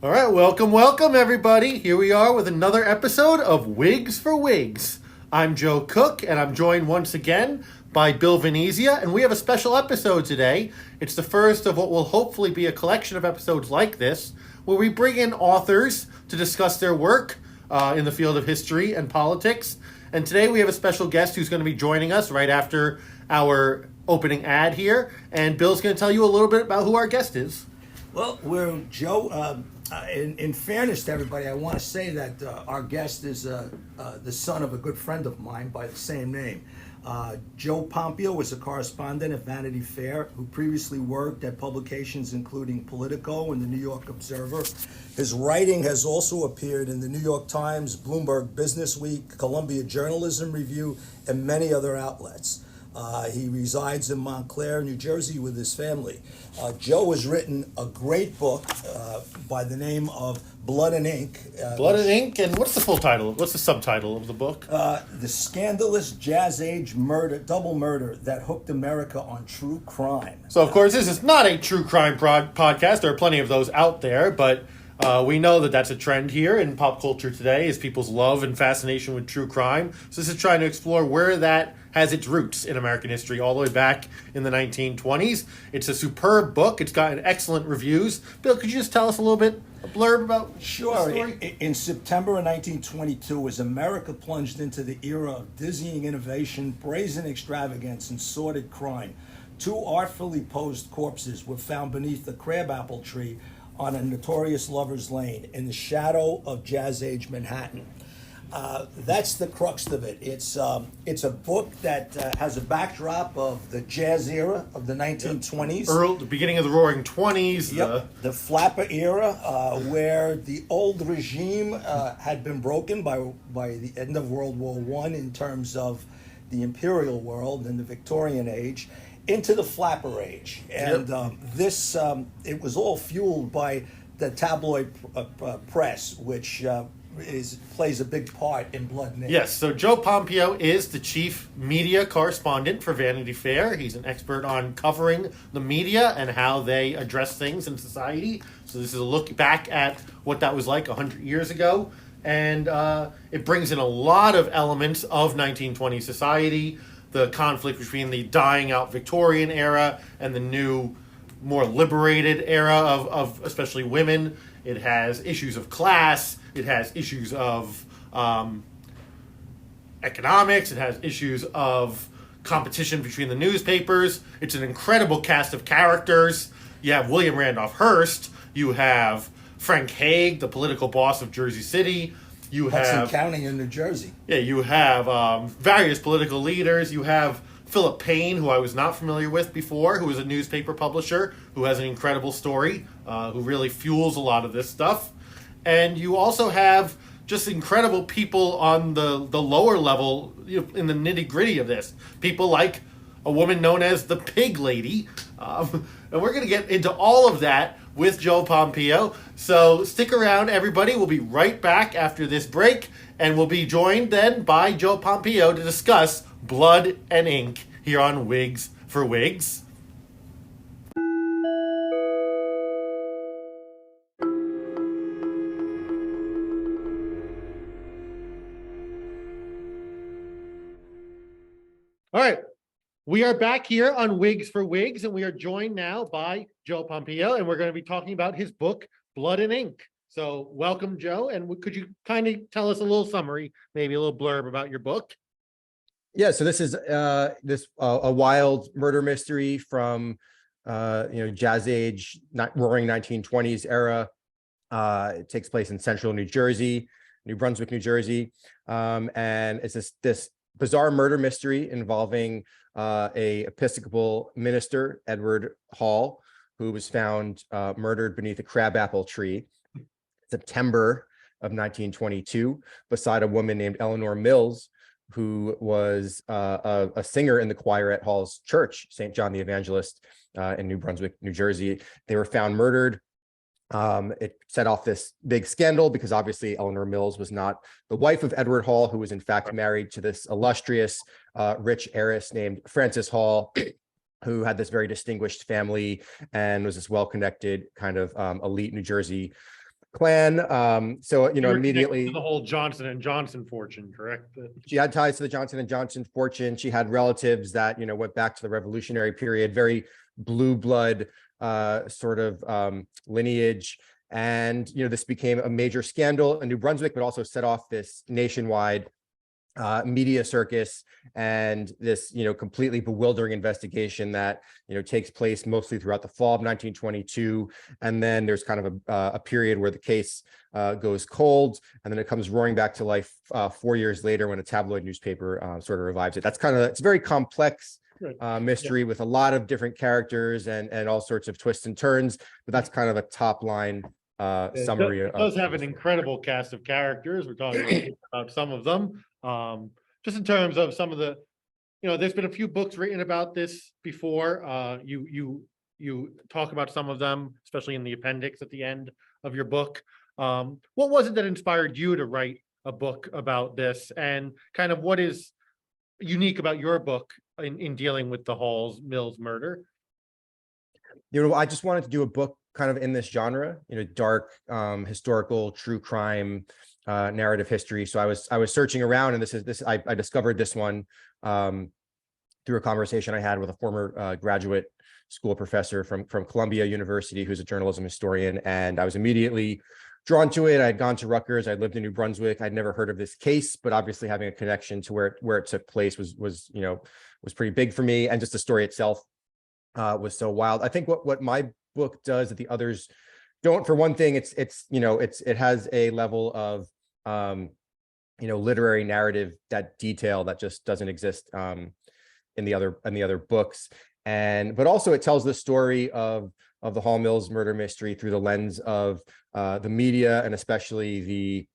All right, welcome everybody. Here we are with another episode of Wigs for Wigs. I'm Joe Cook, and I'm joined once again by Bill Venezia, and we have a special episode today. It's the first of what will hopefully be a collection of episodes like this, where we bring in authors to discuss their work in the field of history and politics. And today we have a special guest who's going to be joining us right after our opening ad here, and Bill's going to tell you a little bit about who our guest is. Well, we're Joe. In fairness to everybody, I want to say that our guest is the son of a good friend of mine by the same name. Joe Pompeo was a correspondent at Vanity Fair who previously worked at publications including Politico and the New York Observer. His writing has also appeared in the New York Times, Bloomberg Businessweek, Columbia Journalism Review, and many other outlets. He resides in Montclair, New Jersey with his family. Joe has written a great book by the name of Blood and Ink. Blood and Ink, and what's the full title? What's the subtitle of the book? The Scandalous Jazz Age Double Murder That Hooked America on True Crime. So, of course, this is not a true crime podcast. There are plenty of those out there, but we know that that's a trend here in pop culture today, is people's love and fascination with true crime. So this is trying to explore where that has its roots in American history, all the way back in the 1920s. It's a superb book. It's gotten excellent reviews. Bill, could you just tell us a little bit, a blurb about the story? In September of 1922, as America plunged into the era of dizzying innovation, brazen extravagance, and sordid crime, two artfully posed corpses were found beneath a crabapple tree on a notorious lover's lane in the shadow of Jazz Age Manhattan. That's the crux of it. It's a book that has a backdrop of the jazz era of the 1920s. The beginning of the Roaring Twenties. Yep. The flapper era, where the old regime had been broken by the end of World War I in terms of the imperial world and the Victorian age, into the flapper age. And it was all fueled by the tabloid press, which plays a big part in Blood and Ink. Yes, so Joe Pompeo is the chief media correspondent for Vanity Fair. He's an expert on covering the media and how they address things in society. So this is a look back at what that was like 100 years ago. And it brings in a lot of elements of 1920s society, the conflict between the dying out Victorian era and the new, more liberated era of especially women. It has issues of class. It has issues of economics. It has issues of competition between the newspapers. It's an incredible cast of characters. You have William Randolph Hearst. You have Frank Hague, the political boss of Jersey City. You have Hudson County in New Jersey. Yeah, you have various political leaders. You have Philip Payne, who I was not familiar with before, who is a newspaper publisher, who has an incredible story, who really fuels a lot of this stuff. And you also have just incredible people on the lower level, in the nitty-gritty of this. People like a woman known as the Pig Lady. And we're going to get into all of that with Joe Pompeo. So stick around, everybody. We'll be right back after this break, and we'll be joined then by Joe Pompeo to discuss Blood and Ink here on Wigs for Wigs. All right. We are back here on Wigs for Wigs, and we are joined now by Joe Pompeo, and we're going to be talking about his book, Blood and Ink. So welcome, Joe, and could you kind of tell us a little summary, maybe a little blurb about your book? Yeah, so this is a wild murder mystery from Jazz Age, roaring 1920s era. It takes place in central New Jersey, New Brunswick, New Jersey, and it's this bizarre murder mystery involving a Episcopal minister, Edward Hall, who was found murdered beneath a crabapple tree, September of 1922, beside a woman named Eleanor Mills, who was a singer in the choir at Hall's church, St. John the Evangelist, in New Brunswick, New Jersey. They were found murdered. It set off this big scandal because obviously Eleanor Mills was not the wife of Edward Hall, who was in fact married to this illustrious, rich heiress named Frances Hall, who had this very distinguished family and was this well-connected kind of elite New Jersey clan. So, You were connected immediately to the whole Johnson and Johnson fortune, correct? she had ties to the Johnson and Johnson fortune. She had relatives that, went back to the Revolutionary period, very blue blood sort of lineage. And, this became a major scandal in New Brunswick, but also set off this nationwide media circus and this, completely bewildering investigation that, takes place mostly throughout the fall of 1922. And then there's kind of a period where the case goes cold, and then it comes roaring back to life 4 years later when a tabloid newspaper sort of revives it. That's it's a very complex mystery with a lot of different characters and all sorts of twists and turns, but that's kind of a top line summary. It does have an incredible cast of characters. We're talking about some of them. Just in terms of some of the, there's been a few books written about this before. You talk about some of them, especially in the appendix at the end of your book. What was it that inspired you to write a book about this, and kind of what is unique about your book in dealing with the Halls Mills murder? I just wanted to do a book kind of in this genre, dark, historical, true crime, narrative history. So I was searching around, and I discovered this one through a conversation I had with a former graduate school professor from Columbia University, who's a journalism historian, and I was immediately drawn to it. I had gone to Rutgers. I lived in New Brunswick. I'd never heard of this case, but obviously having a connection to where it took place was pretty big for me, and just the story itself was so wild. I think what my book does that the others don't, for one thing, it has a level of literary narrative, that detail that just doesn't exist in the other books, but also it tells the story of the Hall Mills murder mystery through the lens of the media, and especially the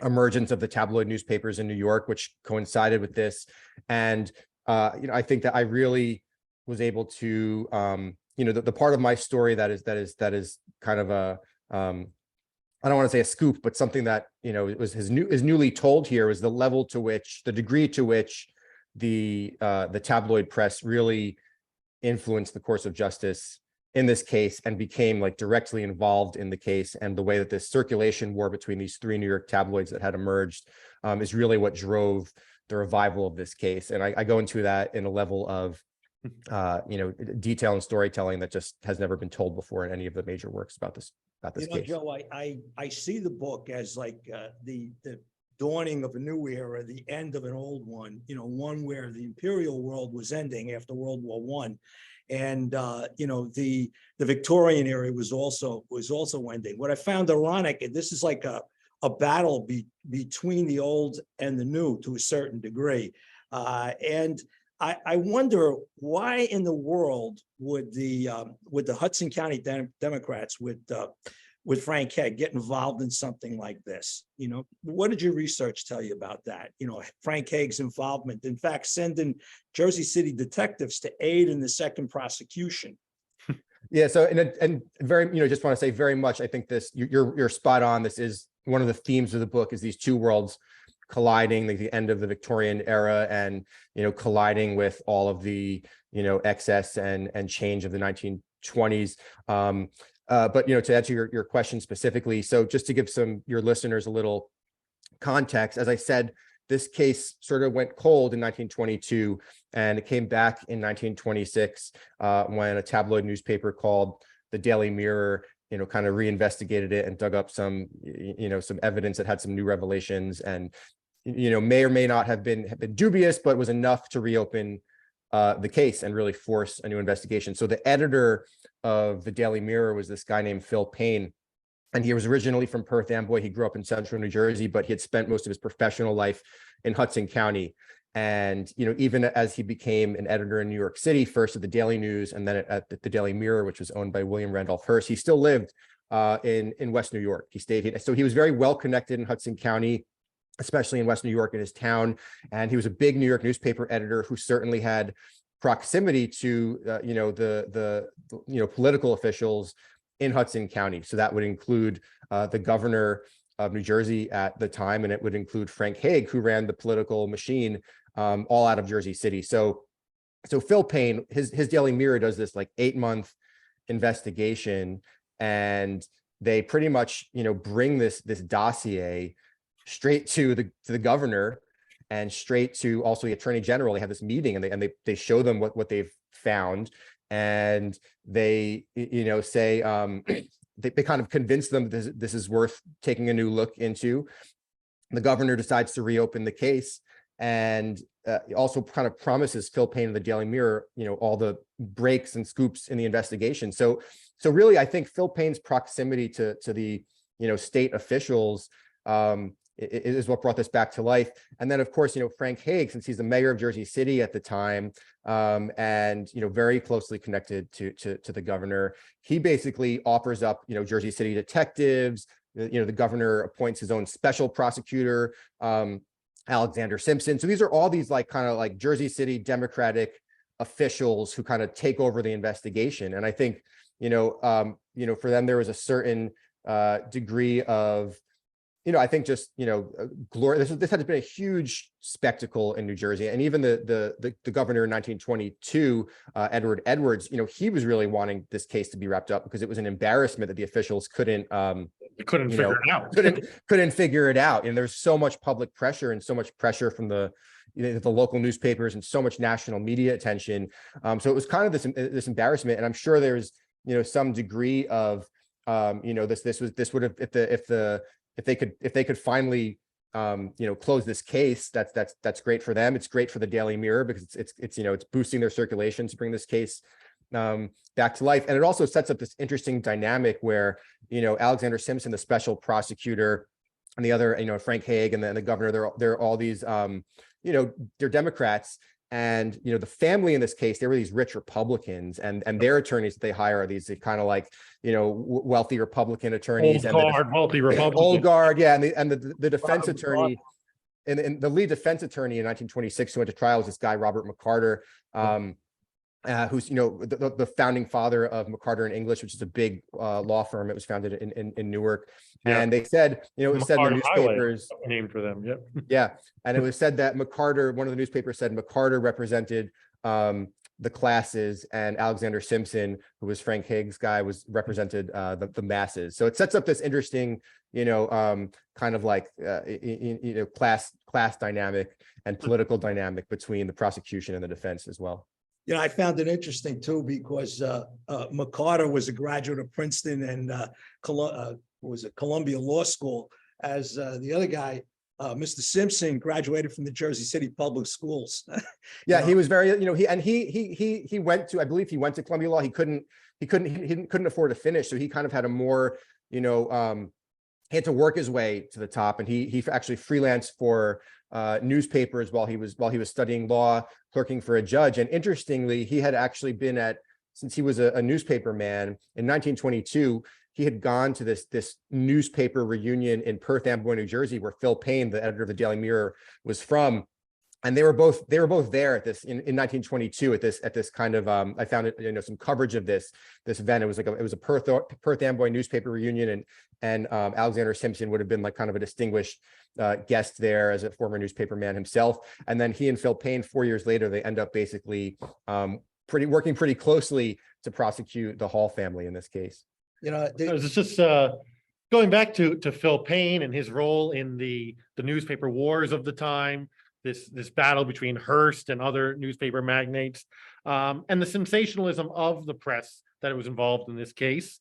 emergence of the tabloid newspapers in New York, which coincided with this. And I think that I really was able to the part of my story that is kind of a I don't want to say a scoop, but something that is newly told here, was the degree to which the tabloid press really influenced the course of justice in this case, and became directly involved in the case, and the way that this circulation war between these three New York tabloids that had emerged is really what drove the revival of this case. And I go into that in a level of detail and storytelling that just has never been told before in any of the major works about this case. Joe, I see the book as the dawning of a new era, the end of an old one, one where the imperial world was ending after World War One. And the Victorian era was also ending. What I found ironic, and this is like a battle between the old and the new to a certain degree. And I wonder why in the world would the Hudson County Democrats with Frank Hague get involved in something like this? What did your research tell you about that? Frank Hague's involvement, in fact, sending Jersey City detectives to aid in the second prosecution. Yeah. So, and very, just want to say very much, I think you're spot on. This is one of the themes of the book, is these two worlds colliding, the end of the Victorian era, and colliding with all of the excess and change of the 1920s. But to answer your question specifically, so just to give your listeners a little context, as I said, this case sort of went cold in 1922, and it came back in 1926 when a tabloid newspaper called the Daily Mirror kind of reinvestigated it and dug up some evidence that had some new revelations, and may or may not have been dubious, but was enough to reopen the case and really force a new investigation. So the editor of the Daily Mirror was this guy named Phil Payne, and he was originally from Perth Amboy. He grew up in central New Jersey, but he had spent most of his professional life in Hudson County. And even as he became an editor in New York City, first at the Daily News and then at the Daily Mirror, which was owned by William Randolph Hearst, he still lived in West New York. He stayed here, so he was very well connected in Hudson County, especially in West New York, in his town. And he was a big New York newspaper editor who certainly had proximity to the political officials in Hudson County. So that would include the governor of New Jersey at the time, and it would include Frank Hague, who ran the political machine all out of Jersey City. So Phil Payne, his Daily Mirror does this 8-month investigation, and they pretty much, bring this dossier straight to the governor and straight to also the attorney general. They have this meeting, and they show them what they've found, and they say they kind of convince them this is worth taking a new look into. The governor decides to reopen the case, and also kind of promises Phil Payne of the Daily Mirror, all the breaks and scoops in the investigation. So really, I think Phil Payne's proximity to the state officials is what brought this back to life. And then, of course, Frank Hague, since he's the mayor of Jersey City at the time, and very closely connected to the governor, he basically offers up Jersey City detectives. The governor appoints his own special prosecutor, Alexander Simpson. So these are all these kind of Jersey City Democratic officials who kind of take over the investigation. And I think for them there was a certain degree of I think just glory. This has been a huge spectacle in New Jersey, and even the governor in 1922, Edward Edwards, he was really wanting this case to be wrapped up because it was an embarrassment that the officials couldn't figure it out. couldn't figure it out, and there's so much public pressure and so much pressure from the local newspapers and so much national media attention. So it was kind of this embarrassment, and I'm sure there's some degree of this would have if they could finally close this case, that's great for them. It's great for the Daily Mirror because it's boosting their circulation to bring this case back to life. And it also sets up this interesting dynamic where Alexander Simpson, the special prosecutor, and the other Frank Hague and the governor, they're all these they're Democrats. And the family in this case, they were these rich Republicans, and their attorneys that they hire are these kind of wealthy Republican attorneys. Wealthy Republican. Old guard, yeah. And the defense attorney, and the lead defense attorney in 1926 who went to trial was this guy Robert McCarter, who's the founding father of McCarter and English, which is a big law firm. It was founded in Newark. Yeah. And they said, it was said in the newspapers, named for them. Yep. Yeah. And it was said that McCarter, one of the newspapers said McCarter represented the classes, and Alexander Simpson, who was Frank Hague's guy, represented the masses. So it sets up this interesting, kind of class dynamic and political dynamic between the prosecution and the defense as well. I found it interesting too because McCarter was a graduate of Princeton and was at Columbia Law School, as the other guy, Mr. Simpson, graduated from the Jersey City Public Schools. Yeah, he was very, he went to, I believe he went to Columbia Law. He couldn't afford to finish, so he kind of had a more, he had to work his way to the top, and he actually freelanced for newspapers while he was studying law, clerking for a judge. And interestingly, he had actually been since he was a newspaper man in 1922, he had gone to this newspaper reunion in Perth Amboy, New Jersey, where Phil Payne, the editor of the Daily Mirror, was from. And they were both there at this in 1922 at this kind of I found it some coverage of this event. It was a Perth Amboy newspaper reunion, and Alexander Simpson would have been kind of a distinguished guest there as a former newspaper man himself. And then he and Phil Payne, 4 years later, they end up basically working pretty closely to prosecute the Hall family in this case. It's just going back to Phil Payne and his role in the newspaper wars of the time. This battle between Hearst and other newspaper magnates, and the sensationalism of the press that was involved in this case.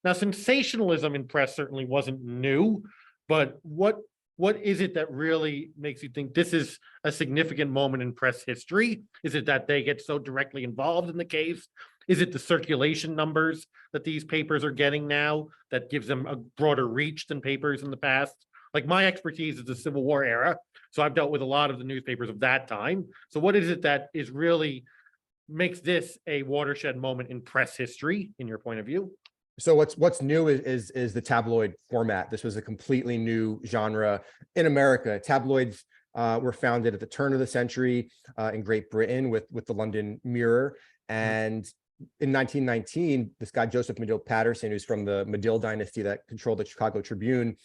Now, sensationalism in press certainly wasn't new, but what is it that really makes you think this is a significant moment in press history? Is it that they get so directly involved in the case? Is it the circulation numbers that these papers are getting now that gives them a broader reach than papers in the past? My expertise is the Civil War era, so I've dealt with a lot of the newspapers of that time. So what is it that is really makes this a watershed moment in press history, in your point of view? So what's new is the tabloid format. This was a completely new genre in America. Tabloids were founded at the turn of the century in Great Britain with the London Mirror, and in 1919, this guy Joseph Medill Patterson, who's from the Medill dynasty that controlled the Chicago Tribune,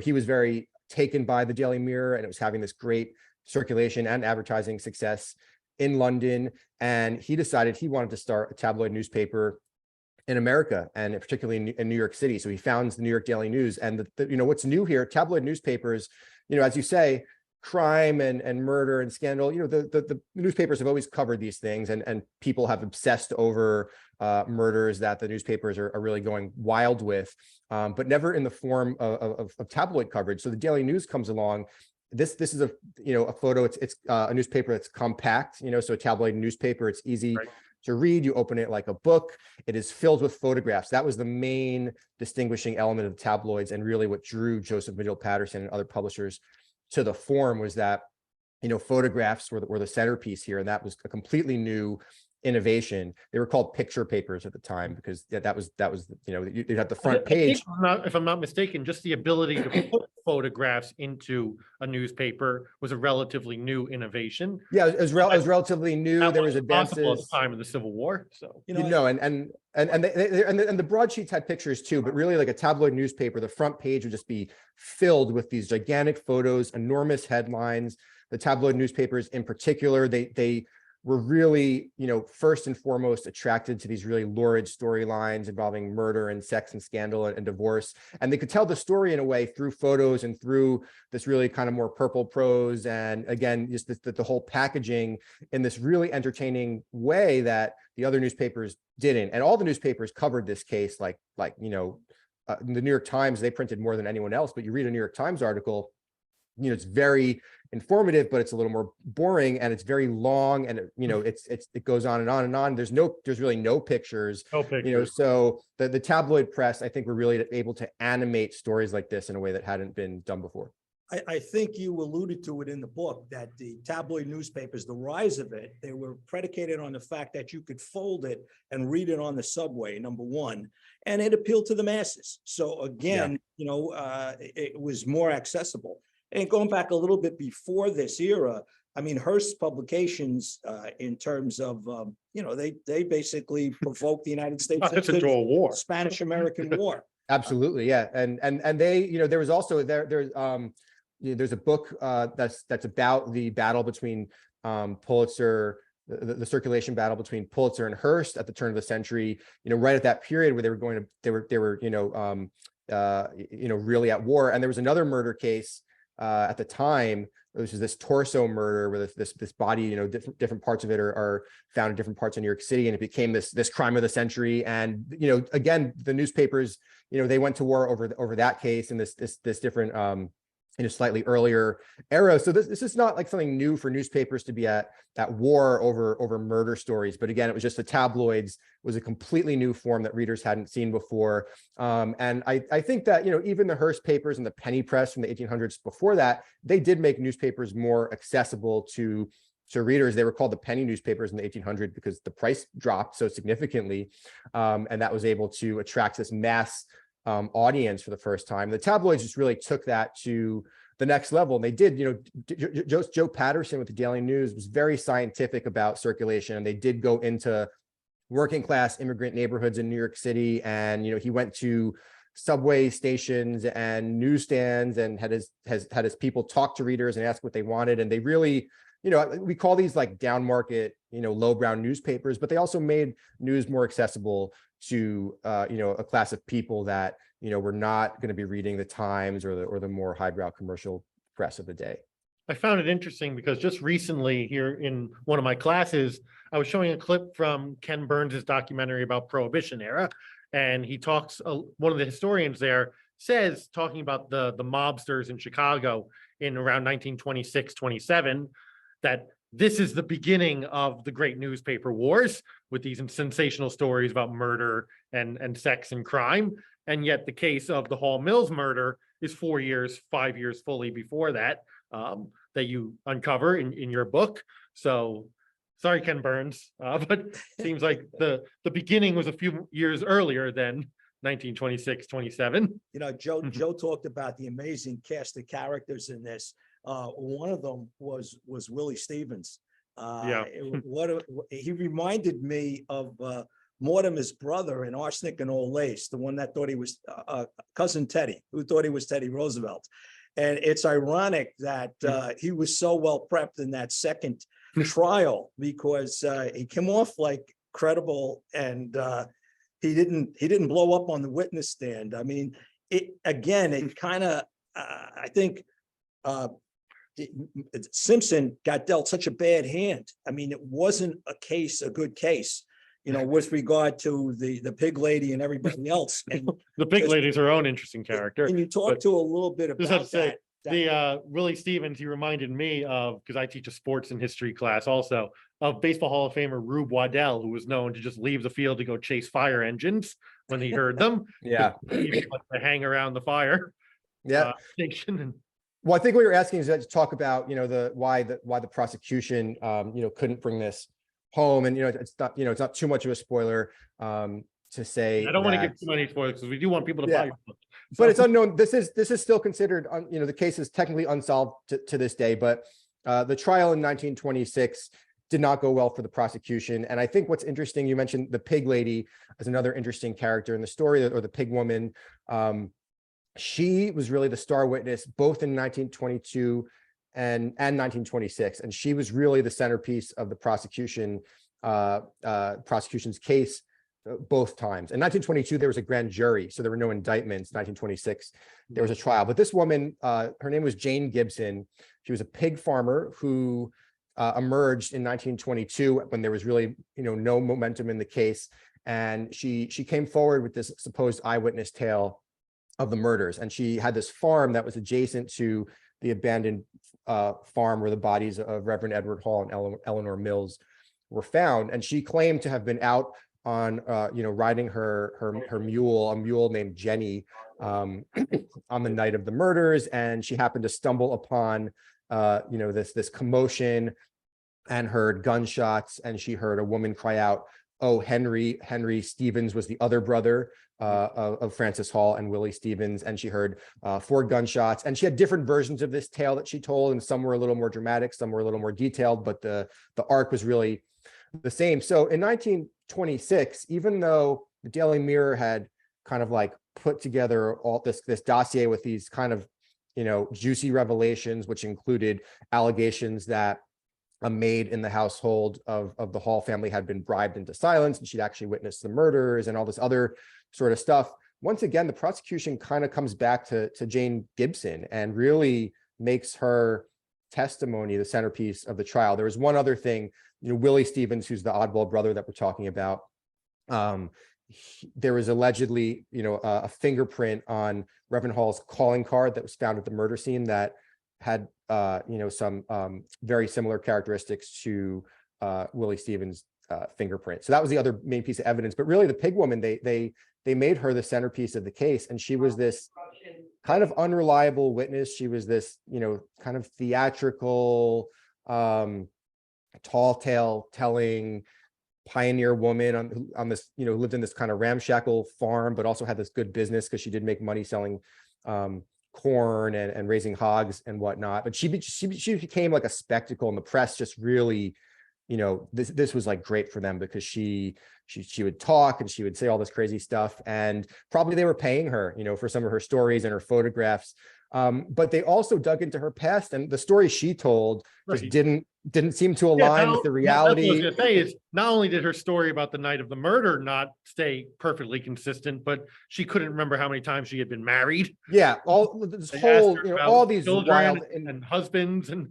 he was very taken by the Daily Mirror, and it was having this great circulation and advertising success in London. And he decided he wanted to start a tabloid newspaper in America, and particularly in New York City. So he founds the New York Daily News. And what's new here, tabloid newspapers, as you say, crime and murder and scandal, the newspapers have always covered these things, and people have obsessed over murders that the newspapers are really going wild with, but never in the form of tabloid coverage. So the Daily News comes along. This is a photo. It's a newspaper that's compact, so a tabloid newspaper, it's easy to read. You open it like a book. It is filled with photographs. That was the main distinguishing element of tabloids, and really what drew Joseph Medill Patterson and other publishers to the form was that, photographs were the centerpiece here, and that was a completely new innovation. They were called picture papers at the time because that was you'd have the front page. If I'm not mistaken, just the ability to put photographs into a newspaper was a relatively new innovation. Yeah, it was relatively new. There was advances at the time of the Civil War. So and the broadsheets had pictures too, but really, like a tabloid newspaper, the front page would just be filled with these gigantic photos, enormous headlines. The tabloid newspapers in particular, they were really, first and foremost attracted to these really lurid storylines involving murder and sex and scandal and divorce. And they could tell the story in a way through photos and through this really kind of more purple prose. And again, just the whole packaging in this really entertaining way that the other newspapers didn't. And all the newspapers covered this case, the New York Times, they printed more than anyone else, but you read a New York Times article, it's very informative, but it's a little more boring, and it's very long, and it goes on and on and on. There's really no pictures. So the tabloid press, I think, were really able to animate stories like this in a way that hadn't been done before. I think you alluded to it in the book that the tabloid newspapers, the rise of it, they were predicated on the fact that you could fold it and read it on the subway, number one, and it appealed to the masses. So again, it was more accessible. And going back a little bit before this era, I mean, Hearst's publications, in terms of, they basically provoked the United States into a war, Spanish-American War. Absolutely, yeah, and they, there was also there's a book that's about the battle between Pulitzer, the circulation battle between Pulitzer and Hearst at the turn of the century. Right at that period where they were really at war, and there was another murder case. At the time, which is this torso murder, where this body, different parts of it are found in different parts of New York City, and it became this crime of the century. And again, the newspapers, they went to war over that case and this different in a slightly earlier era. So this is not like something new for newspapers to be at war over murder stories. But again, it was just the tabloids was a completely new form that readers hadn't seen before. And I think that, even the Hearst papers and the penny press from the 1800s before that, they did make newspapers more accessible to readers. They were called the penny newspapers in the 1800s because the price dropped so significantly. And that was able to attract this mass audience for the first time. The tabloids just really took that to the next level. And they did, Joe Patterson with the Daily News was very scientific about circulation, and they did go into working class immigrant neighborhoods in New York City. And, he went to subway stations and newsstands and had his people talk to readers and ask what they wanted. And they really, we call these like down market, lowbrow newspapers, but they also made news more accessible to a class of people that were not going to be reading the Times or the more highbrow commercial press of the day. I found it interesting because just recently here in one of my classes, I was showing a clip from Ken Burns' documentary about Prohibition era, and he talks. One of the historians there says, talking about the mobsters in Chicago in around 1926, 27, that this is the beginning of the great newspaper wars with these sensational stories about murder and sex and crime. And yet the case of the Hall Mills murder is 5 years fully before that, that you uncover in your book. So sorry, Ken Burns, but seems like the beginning was a few years earlier than 1926, 27. Joe talked about the amazing cast of characters in this. One of them was Willie Stevens. He reminded me of Mortimer's brother in Arsenic and Old Lace, the one that thought he was cousin Teddy, who thought he was Teddy Roosevelt. And it's ironic that he was so well prepped in that second trial because he came off like credible, and he didn't blow up on the witness stand. I mean, it kind of, I think, Simpson got dealt such a bad hand. I mean, it wasn't a good case, with regard to the pig lady and everybody else. And The pig lady's her own interesting character. can you talk to a little bit Just have about to say, that? Willie Stevens, he reminded me of, because I teach a sports and history class also, of Baseball Hall of Famer Rube Waddell, who was known to just leave the field to go chase fire engines when he heard them. Yeah. He like to hang around the fire Yeah. station. Well, I think what you're asking is to talk about, why the prosecution, couldn't bring this home. And, it's not too much of a spoiler to say. I don't want to give too many spoilers because we do want people to buy your book. But it's unknown. This is still considered, the case is technically unsolved to this day, but the trial in 1926 did not go well for the prosecution. And I think what's interesting, you mentioned the pig lady as another interesting character in the story, or the pig woman. She was really the star witness both in 1922 and 1926. And she was really the centerpiece of the prosecution's case both times. In 1922, there was a grand jury, so there were no indictments. 1926, there was a trial. But this woman, her name was Jane Gibson. She was a pig farmer who emerged in 1922 when there was really, no momentum in the case. And she came forward with this supposed eyewitness tale of the murders. And she had this farm that was adjacent to the abandoned farm where the bodies of Reverend Edward Hall and Eleanor Mills were found. And she claimed to have been out on, riding her mule, a mule named Jenny, on the night of the murders. And she happened to stumble upon, this commotion and heard gunshots. And she heard a woman cry out, "Oh, Henry." Henry Stevens was the other brother of Francis Hall and Willie Stevens. And she heard 4 gunshots. And she had different versions of this tale that she told. And some were a little more dramatic, some were a little more detailed, but the arc was really the same. So in 1926, even though the Daily Mirror had kind of like put together all this dossier with these kind of, juicy revelations, which included allegations that a maid in the household of the Hall family had been bribed into silence, and she'd actually witnessed the murders and all this other sort of stuff. Once again, the prosecution kind of comes back to Jane Gibson and really makes her testimony the centerpiece of the trial. There was one other thing, Willie Stevens, who's the oddball brother that we're talking about. There was allegedly, a fingerprint on Reverend Hall's calling card that was found at the murder scene that had, some very similar characteristics to Willie Stevens' fingerprint. So that was the other main piece of evidence. But really, the pig woman, they made her the centerpiece of the case, and she was this kind of unreliable witness. She was this, kind of theatrical, tall tale telling pioneer woman on this, who lived in this kind of ramshackle farm, but also had this good business because she did make money selling corn and raising hogs and whatnot. But she became like a spectacle, and the press just really, this was like great for them because she would talk and she would say all this crazy stuff, and probably they were paying her, for some of her stories and her photographs. But they also dug into her past, and the story she told just didn't seem to align with the reality. What I was going to say is, not only did her story about the night of the murder not stay perfectly consistent, but she couldn't remember how many times she had been married. Yeah, all this whole, all these wild and husbands and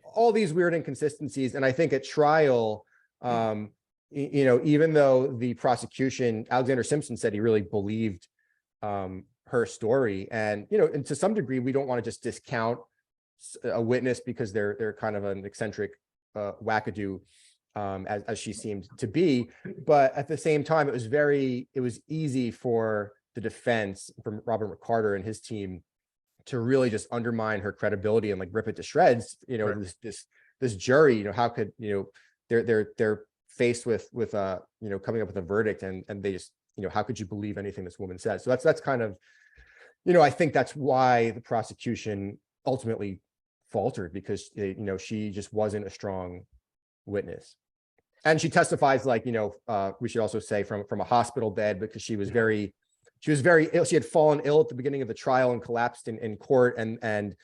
all these weird inconsistencies. And I think at trial, even though the prosecution, Alexander Simpson said he really believed her story, and and to some degree, we don't want to just discount a witness because they're kind of an eccentric wackadoo, as she seemed to be. But at the same time, it was easy for the defense, from Robert McCarter and his team, to really just undermine her credibility and like rip it to shreds. Right. This jury, how could they're faced with coming up with a verdict, and they just how could you believe anything this woman says? So that's kind of I think that's why the prosecution ultimately faltered, because she just wasn't a strong witness. And she testifies like we should also say from a hospital bed, because she was very ill. She had fallen ill at the beginning of the trial and collapsed in court, and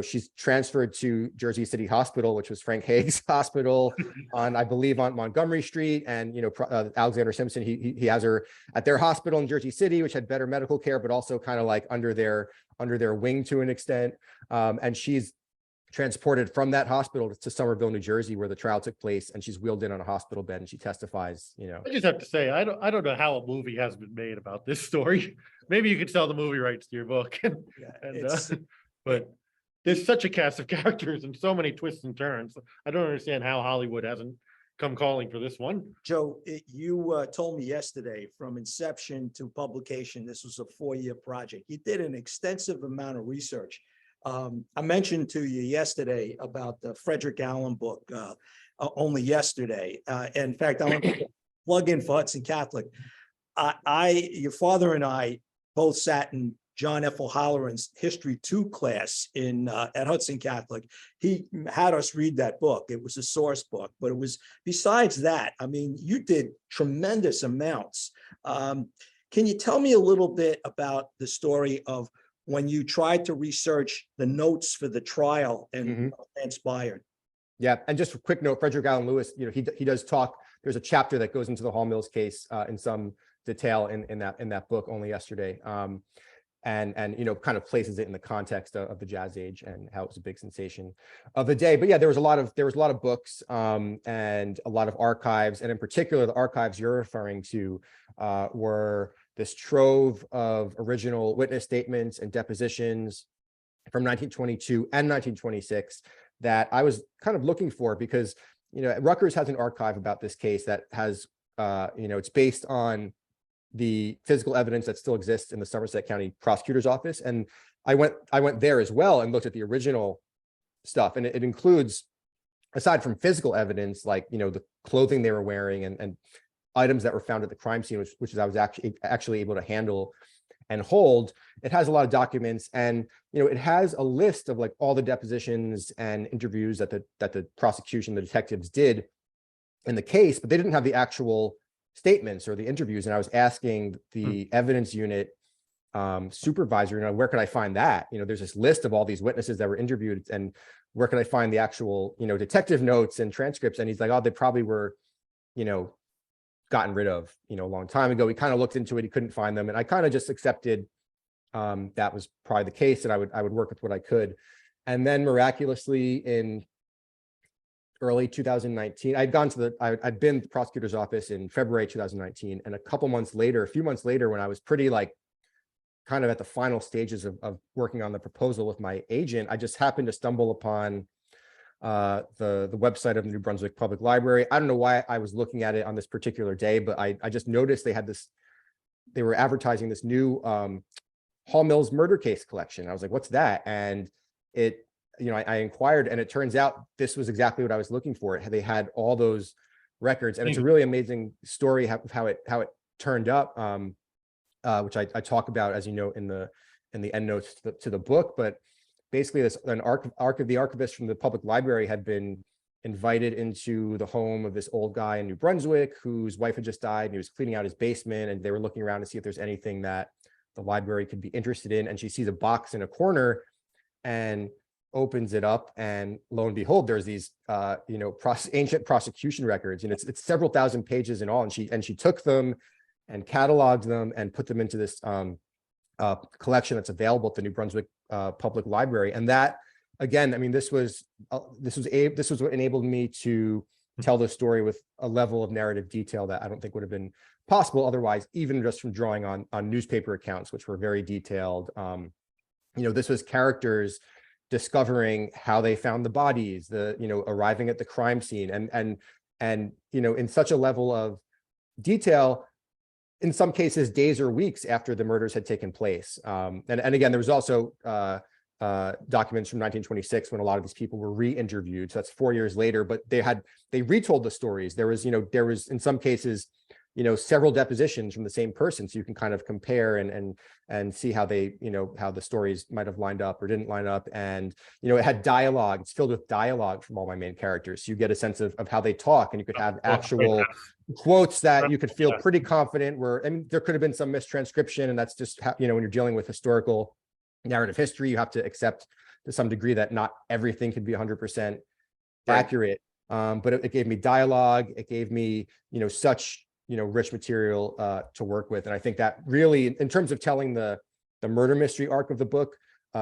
she's transferred to Jersey City Hospital, which was Frank Hague's hospital I believe on Montgomery Street. And, Alexander Simpson, he has her at their hospital in Jersey City, which had better medical care, but also kind of like under their wing to an extent. And she's transported from that hospital to Somerville, New Jersey, where the trial took place. And she's wheeled in on a hospital bed and she testifies, I just have to say, I don't know how a movie has been made about this story. Maybe you could sell the movie rights to your book. But there's such a cast of characters and so many twists and turns. I don't understand how Hollywood hasn't come calling for this one. Joe, you told me yesterday from inception to publication, this was a 4-year project. You did an extensive amount of research. I mentioned to you yesterday about the Frederick Allen book, only yesterday. In fact, I want to plug in for Hudson Catholic. Your father and I both sat in John F. O'Halloran's History 2 class at Hudson Catholic. He had us read that book. It was a source book, but it was, besides that, I mean, you did tremendous amounts. Can you tell me a little bit about the story of when you tried to research the notes for the trial and what transpired? Yeah, and just a quick note, Frederick Allen Lewis, he does talk. There's a chapter that goes into the Hall Mills case in some detail in that book only yesterday. And kind of places it in the context of the Jazz Age and how it was a big sensation of the day. But yeah, there was a lot of books and a lot of archives, and in particular, the archives you're referring to were this trove of original witness statements and depositions from 1922 and 1926 that I was kind of looking for, because Rutgers has an archive about this case that has it's based on the physical evidence that still exists in the Somerset County Prosecutor's Office. And I went there as well and looked at the original stuff. And it includes, aside from physical evidence, like, the clothing they were wearing and items that were found at the crime scene, which I was actually able to handle and hold. It has a lot of documents, and, it has a list of like all the depositions and interviews that the prosecution, the detectives did in the case, but they didn't have the actual statements or the interviews. And I was asking the evidence unit supervisor, where could I find that? There's this list of all these witnesses that were interviewed, and where could I find the actual, detective notes and transcripts? And he's like, oh, they probably were, gotten rid of, a long time ago. We kind of looked into it. He couldn't find them. And I kind of just accepted that was probably the case, and I would work with what I could. And then miraculously in early 2019, I'd been at the prosecutor's office in February 2019, and a few months later, when I was pretty kind of at the final stages of working on the proposal with my agent, I just happened to stumble upon the website of the New Brunswick Public Library. I don't know why I was looking at it on this particular day, but I just noticed they were advertising this new Hall Mills murder case collection. I was like, what's that? And I inquired, and it turns out this was exactly what I was looking for. They had all those records, and it's a really amazing story of how it turned up, which I talk about, as you know, in the end notes to the book. But basically, the archivist from the public library had been invited into the home of this old guy in New Brunswick whose wife had just died, and he was cleaning out his basement, and they were looking around to see if there's anything that the library could be interested in. And she sees a box in a corner and opens it up, and lo and behold, there's these ancient prosecution records, and it's several thousand pages in all. And she took them and cataloged them and put them into this collection that's available at the New Brunswick Public Library. And that, again, I mean, this was what enabled me to tell the story with a level of narrative detail that I don't think would have been possible otherwise, even just from drawing on newspaper accounts, which were very detailed. This was characters discovering how they found the bodies, arriving at the crime scene, and in such a level of detail, in some cases days or weeks after the murders had taken place. And again, there was also documents from 1926 when a lot of these people were re-interviewed. So that's 4 years later, but they retold the stories. There was in some cases, several depositions from the same person. So you can kind of compare and see how how the stories might have lined up or didn't line up. And, it had dialogue. It's filled with dialogue from all my main characters. So you get a sense of how they talk, and you could have actual quotes that you could feel pretty confident were, there could have been some mistranscription, and that's just how, when you're dealing with historical narrative history, you have to accept to some degree that not everything could be 100% accurate. But it gave me dialogue. It gave me, such, rich material to work with. And I think that really, in terms of telling the murder mystery arc of the book,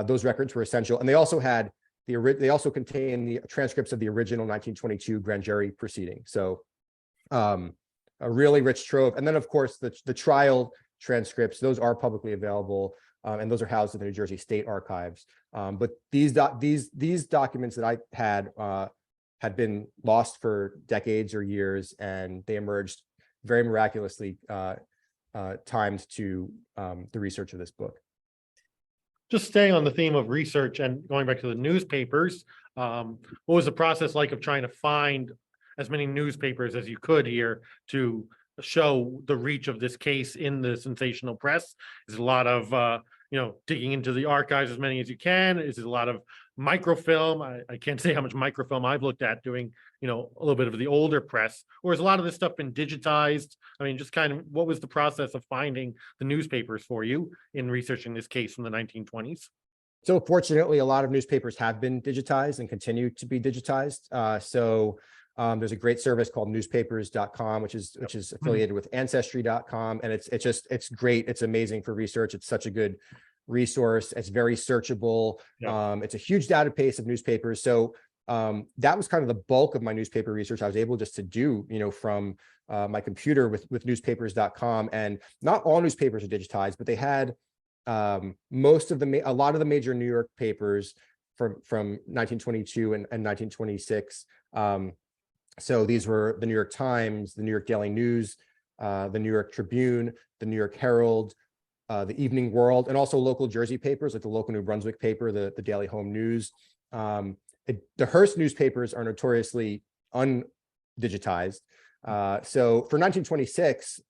those records were essential. And they also had they also contain the transcripts of the original 1922 grand jury proceeding. So a really rich trove. And then, of course, the trial transcripts, those are publicly available, and those are housed in the New Jersey State Archives. But these documents that I had been lost for decades or years, and they emerged very miraculously timed to the research of this book. Just staying on the theme of research and going back to the newspapers, what was the process like of trying to find as many newspapers as you could here to show the reach of this case in the sensational press? Is it a lot of digging into the archives as many as you can? Is it a lot of microfilm? I can't say how much microfilm I've looked at doing, a little bit of the older press, or has a lot of this stuff been digitized? I mean, just kind of what was the process of finding the newspapers for you in researching this case from the 1920s? So fortunately, a lot of newspapers have been digitized and continue to be digitized. There's a great service called newspapers.com, which is affiliated with ancestry.com. And it's great. It's amazing for research. It's such a good resource. It's very searchable. It's a huge database of newspapers. So that was kind of the bulk of my newspaper research. I was able just to do, from my computer with newspapers.com. And not all newspapers are digitized, but they had a lot of the major New York papers from 1922 and 1926. So these were the New York Times, the New York Daily News, the New York Tribune, the New York Herald, the Evening World, and also local Jersey papers like the local New Brunswick paper, the Daily Home News. The Hearst newspapers are notoriously undigitized. So for 1926,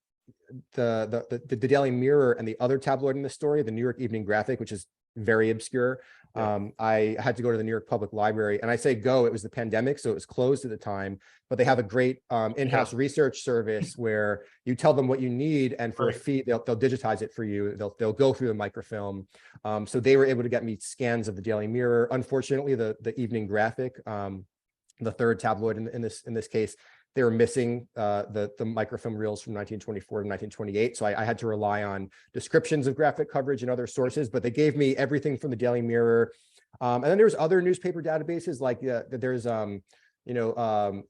the Daily Mirror and the other tabloid in the story, the New York Evening Graphic, which is very obscure. I had to go to the New York Public Library, and I say go, it was the pandemic, so it was closed at the time, but they have a great in-house research service where you tell them what you need, and for a fee, they'll digitize it for you. They'll go through the microfilm. So they were able to get me scans of the Daily Mirror. Unfortunately, the Evening Graphic, the third tabloid in this case, they were missing the microfilm reels from 1924 to 1928. So I had to rely on descriptions of graphic coverage and other sources, but they gave me everything from the Daily Mirror. And then there's other newspaper databases like there's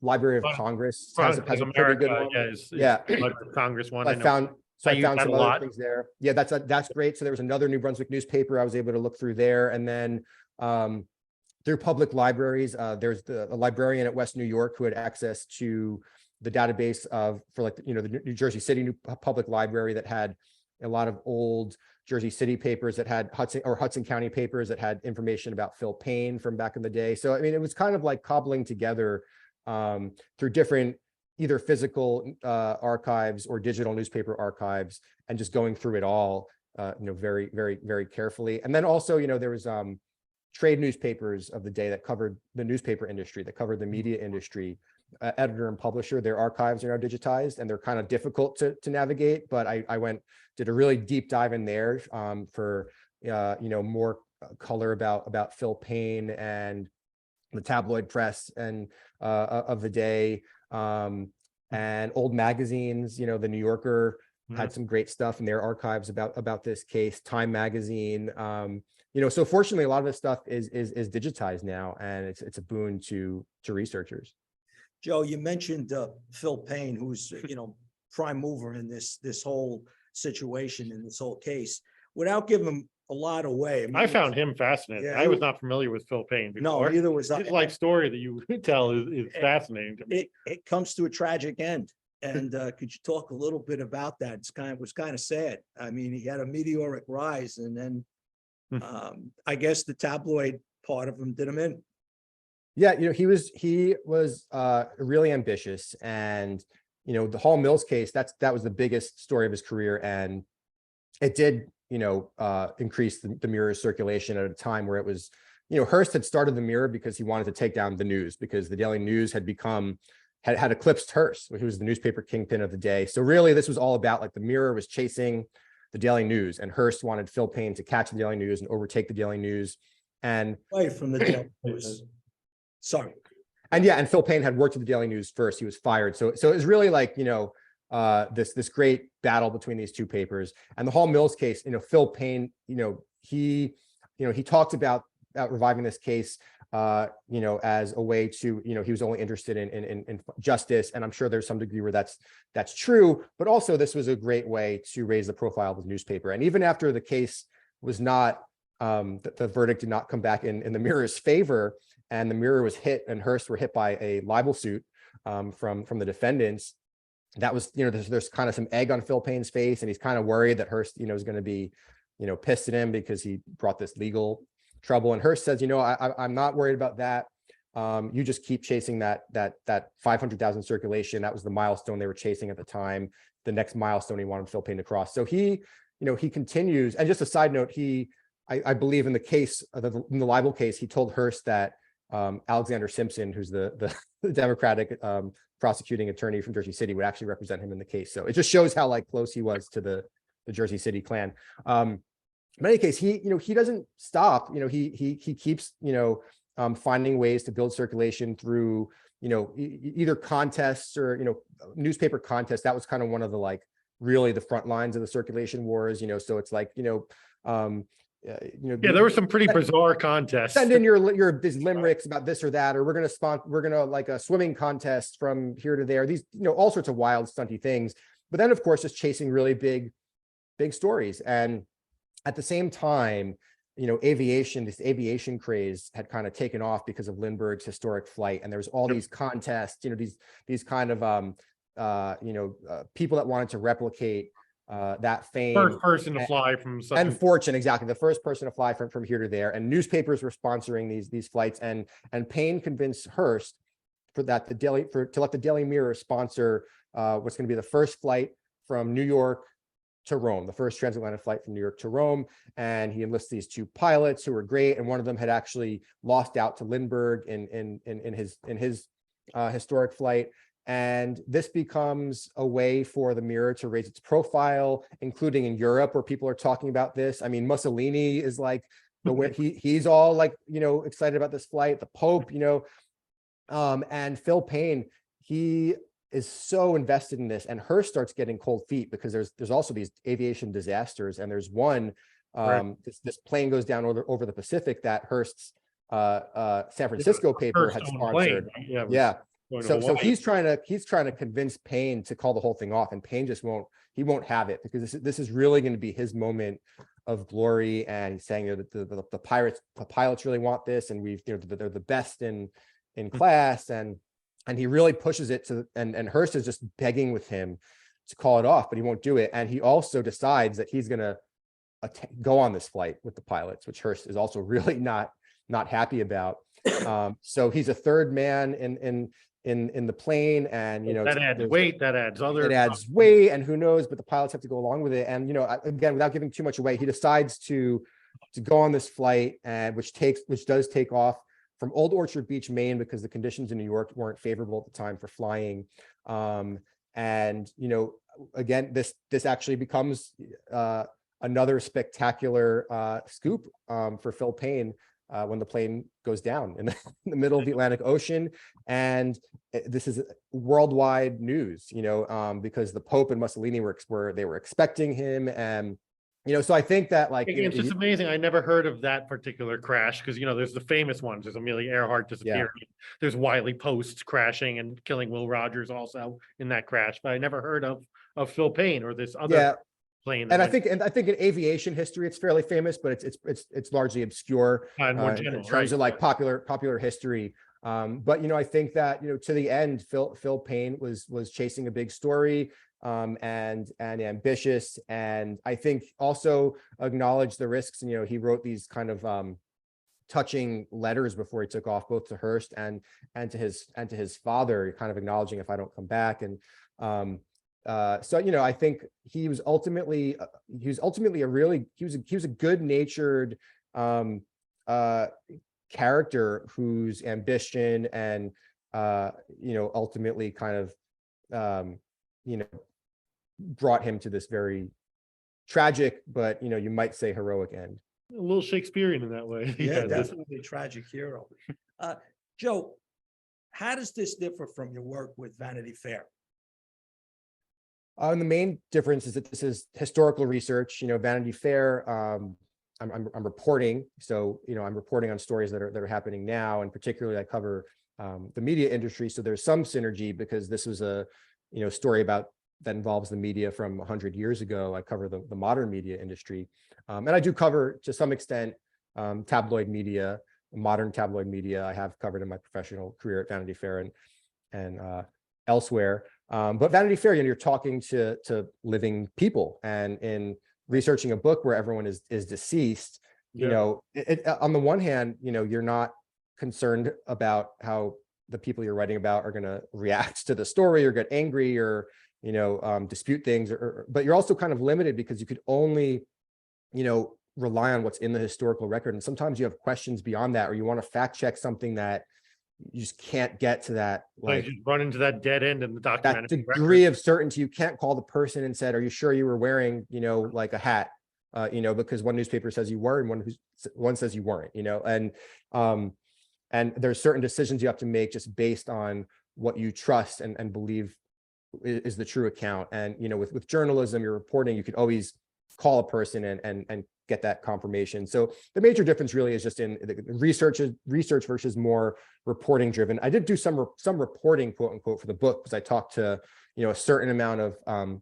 Library of Congress has a pretty good one. Library of Congress one. I found some other things there. Yeah, that's great. So there was another New Brunswick newspaper I was able to look through there. And then through public libraries, there's a librarian at West New York who had access to the database for the New Jersey City Public Library that had a lot of old Jersey City papers that had Hudson County papers that had information about Phil Payne from back in the day. So I mean, it was kind of like cobbling together through different either physical archives or digital newspaper archives, and just going through it all, very, very, very carefully. And then also, there was trade newspapers of the day that covered the newspaper industry, that covered the media industry, editor and publisher. Their archives are now digitized, and they're kind of difficult to navigate. But I did a really deep dive in there for more color about Phil Payne and the tabloid press and of the day, and old magazines. The New Yorker had some great stuff in their archives about this case. Time magazine. So fortunately, a lot of this stuff is digitized now, and it's a boon to researchers. Joe, you mentioned Phil Payne, who's prime mover in this whole situation, in this whole case. Without giving a lot away, I found him fascinating. I was not familiar with Phil Payne before. No, neither was I. His life story that you tell is fascinating to me. It comes to a tragic end. And could you talk a little bit about that? It was kind of sad. I mean, he had a meteoric rise, and then I guess the tabloid part of him did him in. Yeah, he was really ambitious, and the Hall Mills case, that was the biggest story of his career, and it did increase the Mirror's circulation at a time where it was, Hearst had started the Mirror because he wanted to take down the News, because the Daily News had eclipsed Hearst, who was the newspaper kingpin of the day. So really, this was all about, like, the Mirror was chasing the Daily News, and Hearst wanted Phil Payne to catch the Daily News and overtake the Daily News. And Away from the Daily News. Sorry. and Phil Payne had worked at the Daily News first. He was fired. So it was really like, this great battle between these two papers. And the Hall Mills case, Phil Payne, he talked about reviving this case, as a way to, he was only interested in justice. And I'm sure there's some degree where that's true, but also this was a great way to raise the profile of his newspaper. And even after the case was not, the verdict did not come back in the Mirror's favor, and the Mirror was hit and Hearst were hit by a libel suit from the defendants. That was, there's kind of some egg on Phil Payne's face, and he's kind of worried that Hearst, is going to be, pissed at him because he brought this legal trouble. And Hearst says, I'm not worried about that. You just keep chasing that 500,000 circulation. That was the milestone they were chasing at the time. The next milestone he wanted Phil Payne to cross. So he continues. And just a side note, I believe in the case, in the libel case, he told Hearst that Alexander Simpson, who's the Democratic prosecuting attorney from Jersey City, would actually represent him in the case. So it just shows how close he was to the Jersey City clan. In any case, he doesn't stop. He keeps finding ways to build circulation through either contests or newspaper contests. That was kind of one of the really the front lines of the circulation wars. So it's there were some pretty bizarre contests. Send in these limericks about this or that, or we're gonna like a swimming contest from here to there. These all sorts of wild, stunty things. But then, of course, just chasing really big stories. And at the same time, this aviation craze had kind of taken off because of Lindbergh's historic flight, and there was all these contests. These kind of people that wanted to replicate that fame. First person to fly from and fortune, exactly, the first person to fly from here to there. And newspapers were sponsoring these flights. And Payne convinced Hearst to let the Daily Mirror sponsor what's going to be the first flight from New York to Rome, the first transatlantic flight from New York to Rome. And he enlists these two pilots who were great, and one of them had actually lost out to Lindbergh in his historic flight. And this becomes a way for the Mirror to raise its including in Europe, where people are talking about this. I mean, Mussolini is he's all excited about this flight. The Pope, and Phil Payne, he is so invested in this, and Hearst starts getting cold feet because there's also these aviation disasters, and there's one this plane goes down over the Pacific that Hearst's San Francisco paper had sponsored. Yeah. So he's trying to convince Payne to call the whole thing off, and Payne just won't have it, because this is really going to be his moment of glory. And he's saying that the pilots really want this, and they're the best in class, and he really pushes it and Hearst is just begging with him to call it off, but he won't do it. And he also decides that he's going to go on this flight with the pilots, which Hearst is also really not happy about. So he's a third man in the plane, and that adds weight, it adds weight, and who knows, but the pilots have to go along with it. And again, without giving too much away, he decides to go on this flight, and which does take off from Old Orchard Beach, Maine, because the conditions in New York weren't favorable at the time for flying. And again, this actually becomes another spectacular scoop for Phil Payne when the plane goes down in the middle of the Atlantic Ocean. And this is worldwide news, because the Pope and Mussolini were expecting him. And so I think that it's just amazing. I never heard of that particular crash, because there's the famous ones. There's Amelia Earhart disappearing. Yeah. There's Wiley Post crashing and killing Will Rogers also in that crash. But I never heard of Phil Payne or this other plane. And I think in aviation history it's fairly famous, but it's largely obscure in terms of popular history. But I think that to the end, Phil Payne was chasing a big story. And ambitious, and I think also acknowledged the risks. He wrote these kind of touching letters before he took off, both to Hearst and to his father, kind of acknowledging, if I don't come back. And so I think he was ultimately a good-natured character whose ambition and ultimately kind of brought him to this very tragic, but you might say heroic end. A little Shakespearean in that way. Yeah, this- definitely a tragic hero. Joe, how does this differ from your work with Vanity Fair? The main difference is that this is historical research. Vanity Fair, I'm reporting, so I'm reporting on stories that are happening now, and particularly I cover the media industry. So there's some synergy because this was a story about that involves the media from 100 years ago. I cover the modern media industry, and I do cover to some extent tabloid media, modern tabloid media. I have covered in my professional career at Vanity Fair and elsewhere. But Vanity Fair, you're talking to living people, and in researching a book where everyone is deceased, on the one hand, you're not concerned about how the people you're writing about are going to react to the story or get angry or dispute things, but you're also kind of limited because you could only rely on what's in the historical record, and sometimes you have questions beyond that, or you want to fact check something that you just can't get to that, like you run into that dead end in the that documentary degree of certainty. You can't call the person and said, are you sure you were wearing like a hat, because one newspaper says you were and one says you weren't, and there's certain decisions you have to make just based on what you trust and believe is the true account. And with journalism, you're reporting, you could always call a person and get that confirmation. So the major difference really is just in the research versus more reporting driven. I did do some reporting, quote unquote, for the book, because I talked to a certain amount of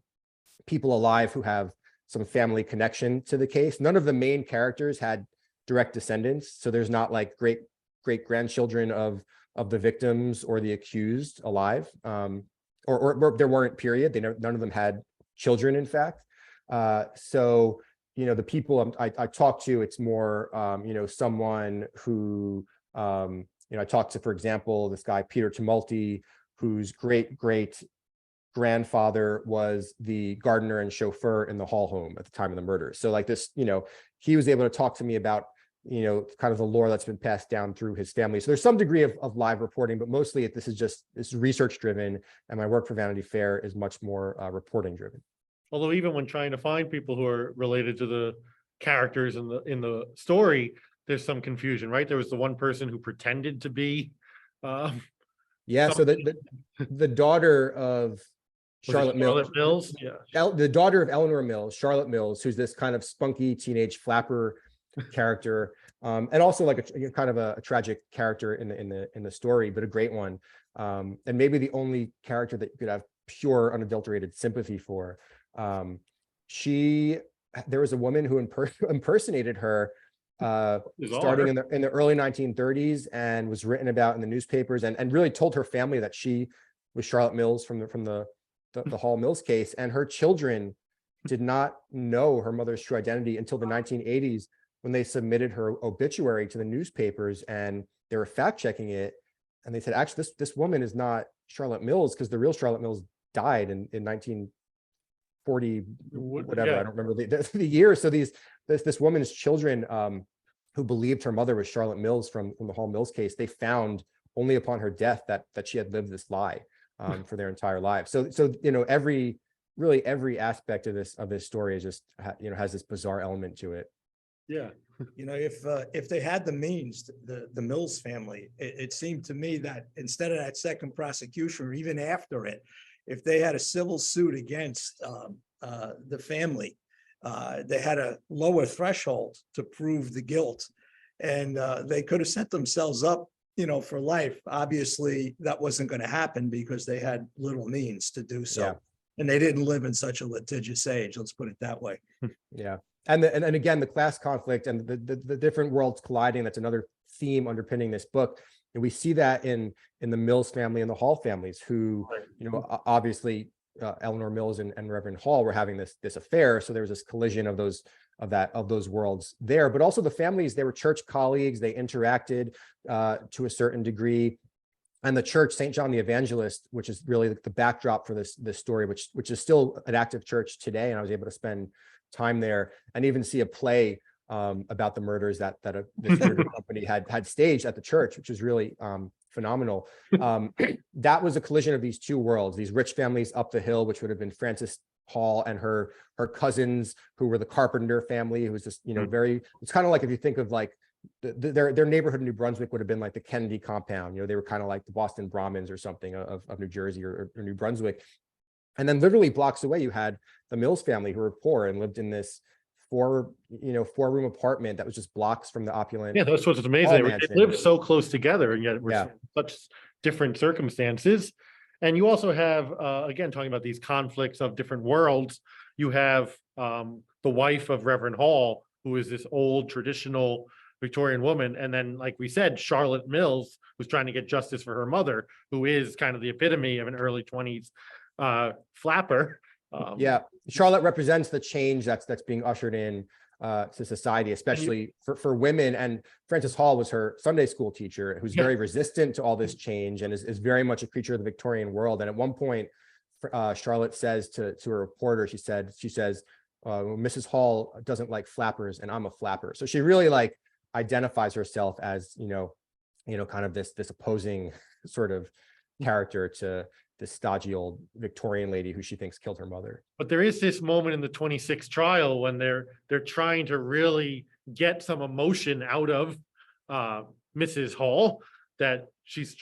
people alive who have some family connection to the case. None of the main characters had direct descendants, so there's not like great grandchildren of the victims or the accused alive, or there weren't, period. None of them had children, in fact. So the people I talked to, it's more someone who I talked to, for example, this guy Peter Tumulty, whose great grandfather was the gardener and chauffeur in the Hall home at the time of the murder. So like this, he was able to talk to me about kind of the lore that's been passed down through his family. So there's some degree of live reporting, but mostly this is research driven, and my work for Vanity Fair is much more reporting driven. Although even when trying to find people who are related to the characters in the story, there's some confusion, right? There was the one person who pretended to be. So the daughter of Charlotte Mills, yeah, the daughter of Eleanor Mills, Charlotte Mills, who's this kind of spunky teenage flapper character, and also like a kind of a tragic character in the story, but a great one, and maybe the only character that you could have pure unadulterated sympathy for. There was a woman who impersonated her starting in the early 1930s, and was written about in the newspapers, and really told her family that she was Charlotte Mills from the Hall Mills case, and her children did not know her mother's true identity until the 1980s, when they submitted her obituary to the newspapers, and they were fact checking it, and they said, actually, this woman is not Charlotte Mills, because the real Charlotte Mills died in 1940, whatever. Yeah. I don't remember the year. So this woman's children, who believed her mother was Charlotte Mills from the Hall Mills case, they found only upon her death that she had lived this lie for their entire lives. So every aspect of this story is just has this bizarre element to it. Yeah. If they had the means, the Mills family, it seemed to me that instead of that second prosecution, or even after it, if they had a civil suit against the family, they had a lower threshold to prove the guilt, and they could have set themselves up, for life. Obviously, that wasn't going to happen because they had little means to do so. Yeah. And they didn't live in such a litigious age. Let's put it that way. Yeah. And again, the class conflict and the different worlds colliding, that's another theme underpinning this book. And we see that in the Mills family and the Hall families, who, obviously Eleanor Mills and Reverend Hall were having this affair. So there was this collision of those worlds there, but also the families, they were church colleagues. They interacted to a certain degree. And the church, St. John the Evangelist, which is really the backdrop for this story, which is still an active church today. And I was able to spend time there and even see a play about the murders that this theater company had staged at the church, which is really phenomenal. That was a collision of these two worlds, these rich families up the hill, which would have been Francis Hall and her cousins, who were the Carpenter family, who was just, it's kind of like if you think of like their neighborhood in New Brunswick would have been like the Kennedy compound. They were kind of like the Boston Brahmins or something of New Jersey or New Brunswick. And then literally blocks away, you had the Mills family, who were poor and lived in this 4-room apartment that was just blocks from the opulent. Yeah, that's what's amazing. They lived so close together, and yet we're such different circumstances. And you also have, again, talking about these conflicts of different worlds, you have the wife of Reverend Hall, who is this old traditional Victorian woman. And then, like we said, Charlotte Mills, who's trying to get justice for her mother, who is kind of the epitome of an early 20s flapper. Charlotte represents the change that's being ushered in to society, especially for women. And Frances Hall was her Sunday school teacher, who's very resistant to all this change and is very much a creature of the Victorian world. And at one point, Charlotte says to a reporter, she says, Mrs. Hall doesn't like flappers, and I'm a flapper. So she really like identifies herself as kind of this opposing sort of character to this stodgy old Victorian lady who she thinks killed her mother. But there is this moment in the 26th trial when they're trying to really get some emotion out of Mrs. Hall, that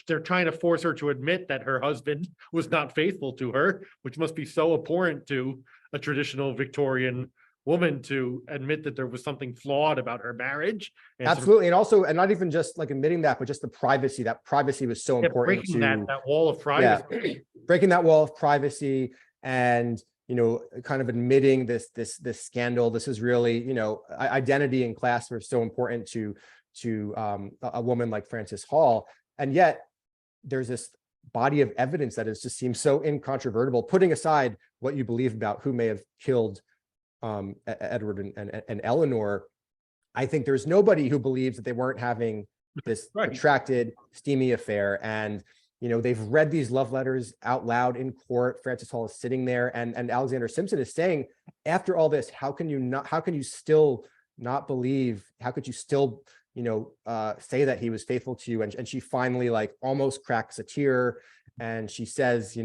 they're trying to force her to admit that her husband was not faithful to her, which must be so abhorrent to a traditional Victorian woman to admit that there was something flawed about her marriage. And absolutely. And also, and not even just like admitting that, but just the privacy. That privacy was so important. Breaking that wall of privacy. Breaking that wall of privacy, and kind of admitting this scandal. This is really, identity and class were so important to a woman like Frances Hall. And yet there's this body of evidence that just seems so incontrovertible, putting aside what you believe about who may have killed Edward and Eleanor. I think there's nobody who believes that they weren't having this protracted, steamy affair. And they've read these love letters out loud in court. Frances Hall is sitting there, and Alexander Simpson is saying, after all this, how can you still not believe? How could you still say that he was faithful to you? And she finally like almost cracks a tear, and she says,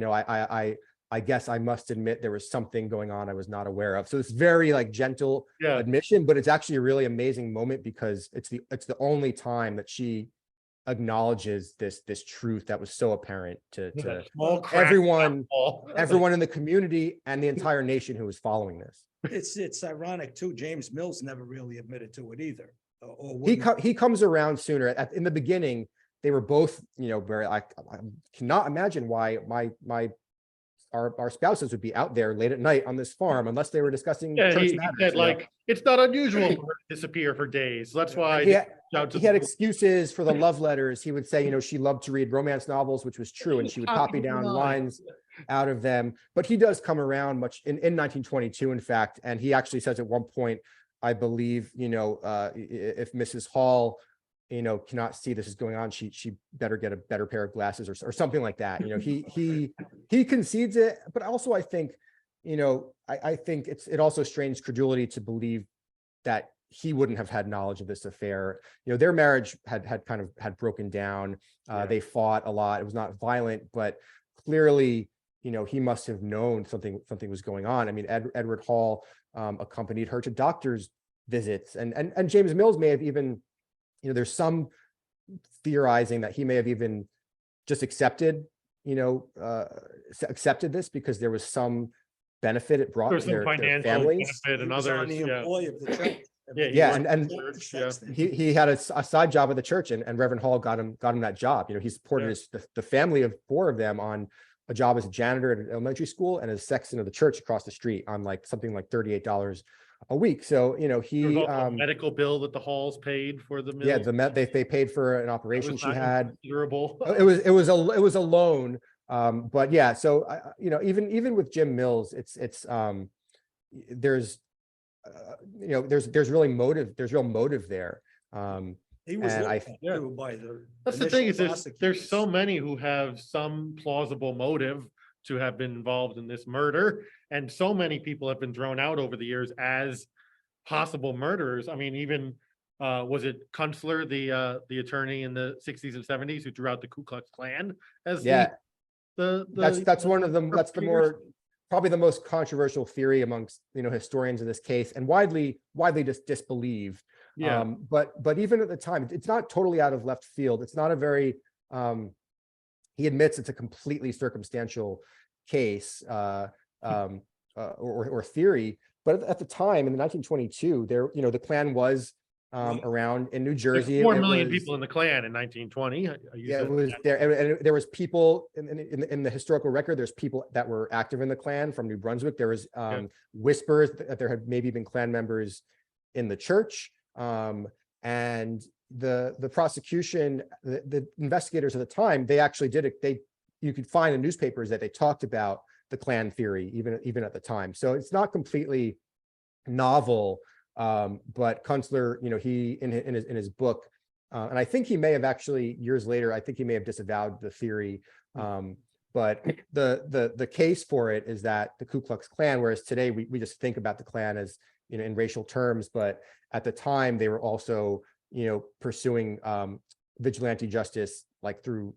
I guess I must admit there was something going on I was not aware of. So it's very like gentle admission, but it's actually a really amazing moment because it's the only time that she acknowledges this truth that was so apparent to everyone in the community and the entire nation who was following this. It's ironic too. James Mills never really admitted to it either. He comes around sooner. In the beginning, they were both, very. I cannot imagine why our spouses would be out there late at night on this farm unless they were discussing church matters. He said, like, it's not unusual for her to disappear for days. That's why he had excuses for the love letters. He would say, she loved to read romance novels, which was true, and she would copy down lines out of them. But he does come around much in 1922, in fact, and he actually says at one point, I believe, if Mrs. Hall, cannot see this is going on, she better get a better pair of glasses or something like that. He concedes it, but also I think, I think it also strains credulity to believe that he wouldn't have had knowledge of this affair. Their marriage had broken down. They fought a lot. It was not violent, but clearly, he must have known something was going on. I mean, Edward Hall accompanied her to doctor's visits, and James Mills may have even, there's some theorizing that he may have even just accepted this because there was some benefit it brought to their families. And others, the employee of the church. And he had a side job at the church, and Reverend Hall got him that job. He supported the family of 4 of them on a job as a janitor at an elementary school and as sexton of the church across the street on like something like $38 a week. So he a medical bill that the Halls paid for the mill. They paid for an operation she had. Considerable. It was a loan. But yeah, so even with Jim Mills, there's really motive. There's real motive there. He was That's the thing, is there's so many who have some plausible motive to have been involved in this murder, and so many people have been thrown out over the years as possible murderers. I mean, even was it Kunstler, the attorney in the 60s and 70s who drew out the Ku Klux Klan as that's one of them. That's the more probably the most controversial theory amongst historians of this case, and widely disbelieved. Yeah. But even at the time, it's not totally out of left field. It's not a very he admits it's a completely circumstantial case or theory. But at the time, in the 1922, there the Klan was around in New Jersey. 4 million people in the Klan in 1920. Yeah, it was there, and there was people in the historical record. There's people that were active in the Klan from New Brunswick. There was whispers that there had maybe been Klan members in the church, and the prosecution, the investigators at the time, they actually did it. You could find in newspapers that they talked about the Klan theory even at the time. So it's not completely novel. But Kunstler, he in his book, and I think he may have actually years later, I think he may have disavowed the theory. But the case for it is that the Ku Klux Klan, whereas today we just think about the Klan as in racial terms, but at the time they were also pursuing vigilante justice, like through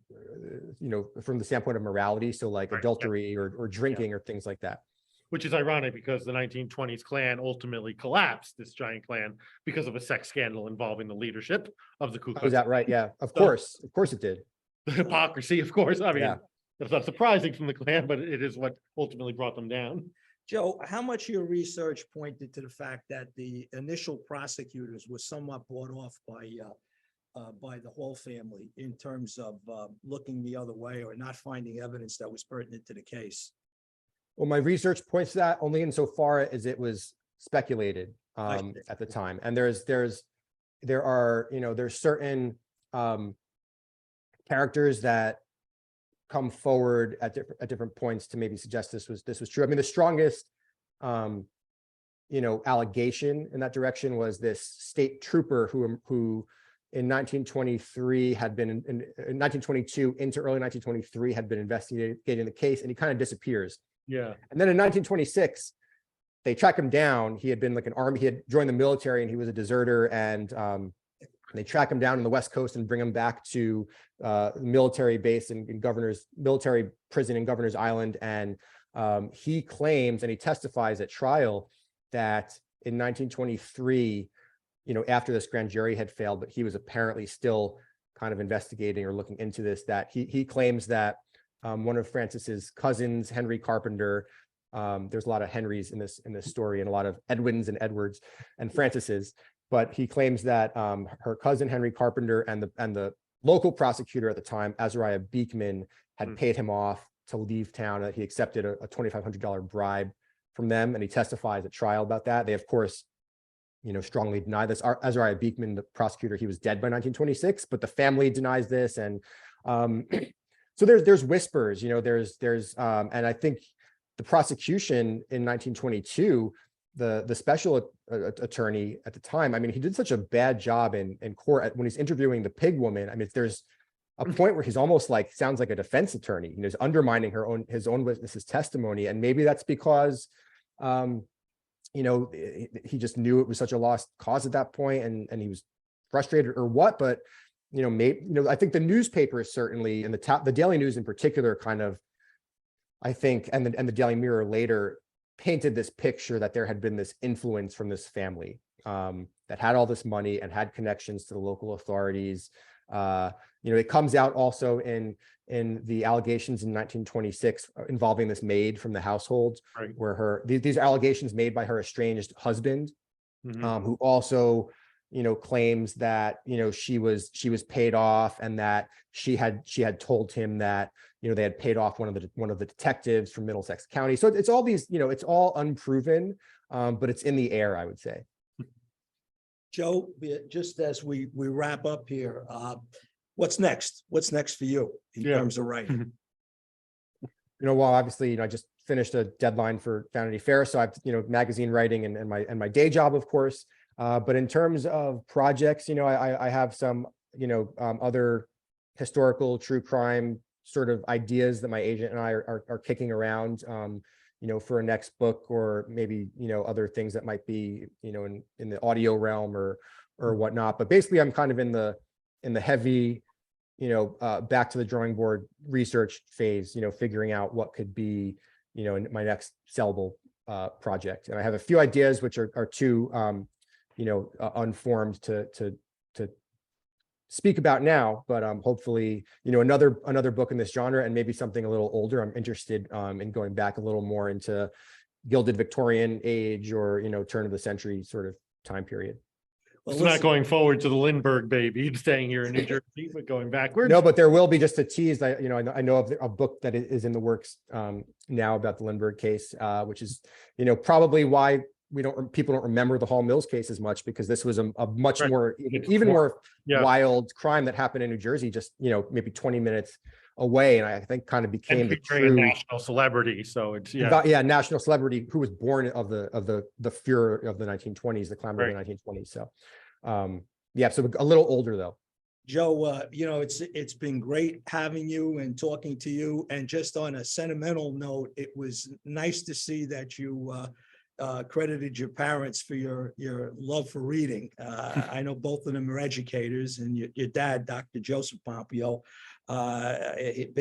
from the standpoint of morality, so like adultery or drinking or things like that. Which is ironic because the 1920s Klan ultimately collapsed, this giant Klan, because of a sex scandal involving the leadership of the Ku Klux. Oh, is that right? Yeah, of course it did. The hypocrisy, of course. I mean, that's not surprising from the Klan, but it is what ultimately brought them down. Joe, how much of your research pointed to the fact that the initial prosecutors were somewhat bought off by the Hall family in terms of looking the other way or not finding evidence that was pertinent to the case? Well, my research points to that only insofar as it was speculated at the time, and there's certain characters that come forward at different points to maybe suggest this was true. I mean, the strongest allegation in that direction was this state trooper who in 1923 had been in 1922 into early 1923 had been investigating the case, and he kind of disappears. Yeah. And then in 1926, they track him down. He had been like an army, he had joined the military and he was a deserter. And they track him down on the West Coast and bring him back to military base in military prison in Governor's Island. And he claims, and he testifies at trial, that in 1923, after this grand jury had failed, but he was apparently still kind of investigating or looking into this, that he claims that one of Francis's cousins, Henry Carpenter, there's a lot of Henrys in this story and a lot of Edwins and Edwards and Francises, but he claims that her cousin Henry Carpenter and the local prosecutor at the time, Azariah Beekman, had paid him off to leave town, that he accepted a $2,500 bribe from them, and he testifies at trial about that. They, of course, strongly deny this. Azariah Beekman, the prosecutor, he was dead by 1926, but the family denies this. And so there's whispers, and I think the prosecution in 1922, the special attorney at the time, I mean, he did such a bad job in court when he's interviewing the pig woman. I mean, there's a point where he's almost like, sounds like a defense attorney, he's undermining his own witness's testimony. And maybe that's because, he just knew it was such a lost cause at that point, and he was frustrated or what, but I think the newspapers certainly, and the Daily News in particular, kind of, I think, and the Daily Mirror later painted this picture that there had been this influence from this family that had all this money and had connections to the local authorities. It comes out also in the allegations in 1926 involving this maid from the household, right, where these allegations made by her estranged husband, who also claims that she was paid off, and that she had told him that they had paid off one of the detectives from Middlesex County. So it's all these, it's all unproven, but it's in the air, I would say. Joe, just as we wrap up here, what's next? What's next for you in terms of writing? Well, obviously, I just finished a deadline for Vanity Fair, so I've magazine writing and my day job, of course. But in terms of projects, I have some, other historical true crime sort of ideas that my agent and I are kicking around, for a next book, or maybe, other things that might be, in the audio realm or whatnot. But basically, I'm kind of in the heavy, back to the drawing board research phase, figuring out what could be, in my next sellable project. And I have a few ideas which are too unformed to speak about now, but hopefully, another book in this genre, and maybe something a little older. I'm interested in going back a little more into Gilded Victorian age, or turn of the century sort of time period. Well, it's not going forward to the Lindbergh baby, staying here in New Jersey, but going backwards. No, but there will be, just a tease. I know of a book that is in the works now about the Lindbergh case, which is probably why people don't remember the Hall Mills case as much, because this was a much more even more wild crime that happened in New Jersey, just maybe 20 minutes away, and I think kind of became the true national celebrity. So it's national celebrity who was born of the furor of the 1920s, the clamor of the 1920s. So so a little older though. Joe, it's been great having you and talking to you. And just on a sentimental note, it was nice to see that you credited your parents for your love for reading. I know both of them are educators, and your dad, Dr. Joseph Pompeo. I've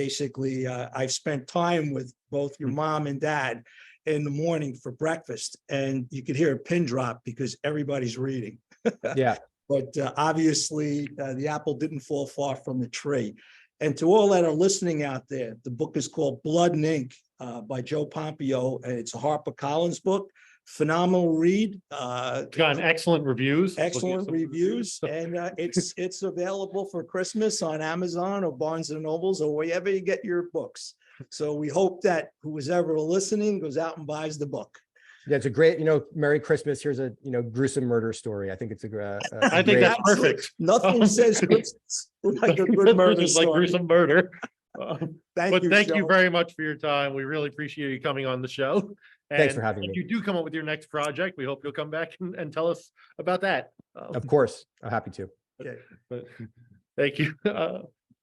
spent time with both your mom and dad in the morning for breakfast, and you could hear a pin drop because everybody's reading. Yeah. But obviously, the apple didn't fall far from the tree. And to all that are listening out there, the book is called Blood and Ink by Joe Pompeo, and it's a HarperCollins book. Phenomenal read. It's gotten excellent reviews. Excellent reviews, and it's available for Christmas on Amazon or Barnes and Nobles or wherever you get your books. So we hope that who was ever listening goes out and buys the book. Yeah, it's a great, Merry Christmas. Here's a, gruesome murder story. I think it's I think that's perfect. Nothing says Christmas like a good murder story. Like gruesome murder. Thank you very much for your time. We really appreciate you coming on the show. And thanks for having me. If you do come up with your next project, we hope you'll come back and tell us about that. Of course, I'm happy to. Okay. Thank you.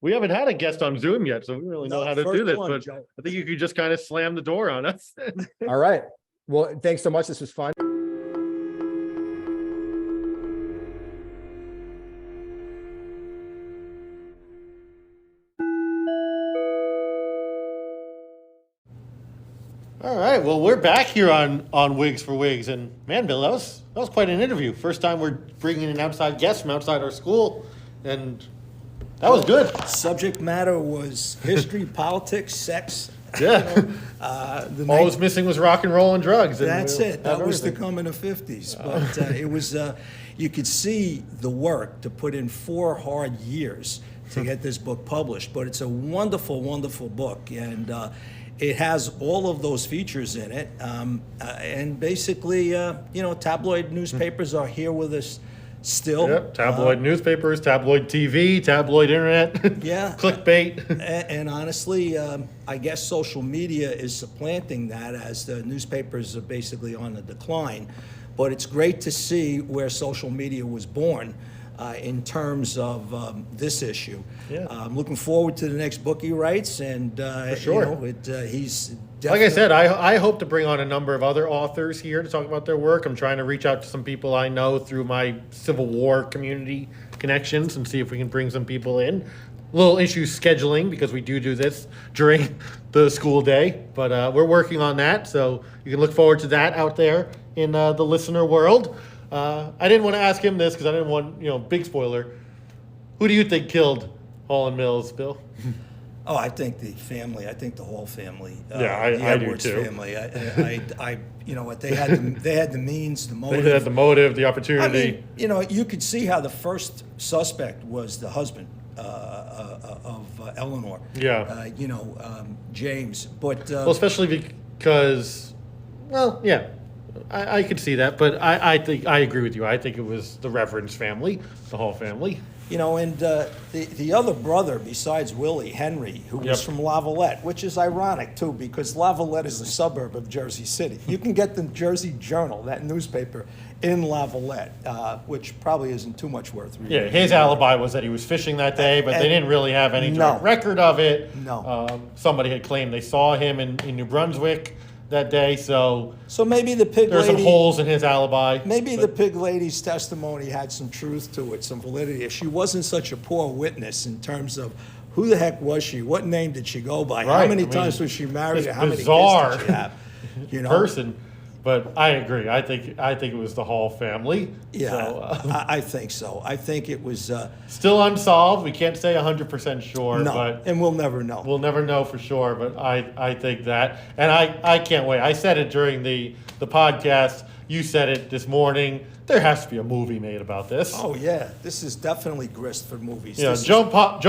We haven't had a guest on Zoom yet, so we really know how to do this. But Joe. I think you could just kind of slam the door on us. All right. Well, thanks so much. This was fun. All right. Well, we're back here on Wigs for Wigs, and man, Bill, that was quite an interview. First time we're bringing in outside guests from outside our school, and that was good. Subject matter was history, politics, sex. Yeah. All was missing was rock and roll and drugs. That's it. That was the coming of 50s. But it was, you could see the work to put in 4 hard years to get this book published. But it's a wonderful, wonderful book. And it has all of those features in it. And basically, tabloid newspapers are here with us still. Yep. Tabloid newspapers, tabloid TV, tabloid internet. Yeah. Clickbait. And honestly, I guess social media is supplanting that, as the newspapers are basically on the decline. But it's great to see where social media was born in terms of this issue. Yeah. I'm looking forward to the next book he writes, and For sure. He's like I said, I hope to bring on a number of other authors here to talk about their work. I'm trying to reach out to some people I know through my Civil War community connections and see if we can bring some people in. Little issues scheduling, because we do this during the school day, but we're working on that, so you can look forward to that out there in the listener world. I didn't want to ask him this because I didn't want, big spoiler. Who do you think killed Hall and Mills, Bill? Oh, I think the family. I think the Hall family. Yeah, the I do Edwards too. Family. You know what? They had the means, the motive. They had the motive, the opportunity. I mean, you could see how the first suspect was the husband of Eleanor. Yeah. James. But Well, especially because, I could see that, but I think I agree with you. I think it was the Reverend's family, the Hall family. And the other brother besides Willie, Henry, who was from Lavalette, which is ironic too, because Lavalette is a suburb of Jersey City. You can get the Jersey Journal, that newspaper, in Lavalette, which probably isn't too much worth reading. Yeah, his alibi was that he was fishing that day, but they didn't really have any direct record of it. No. Somebody had claimed they saw him in New Brunswick that day, so maybe the pig there's lady, some holes in his alibi. Maybe the pig lady's testimony had some truth to it, some validity. If she wasn't such a poor witness in terms of who the heck was she? What name did she go by? How Right, many I mean, times was she married? it's And how many bizarre. kids did she have? You know, person. But I agree. I think it was the Hall family. yeah, So, I think so. I think it was still unsolved. We can't say 100% sure, no, but and we'll never know. we'll never know for sure. But I think that, and I can't wait. I said it during the podcast. You said it this morning. There has to be a movie made about this. Oh yeah, this is definitely grist for movies. You know, This is- Joe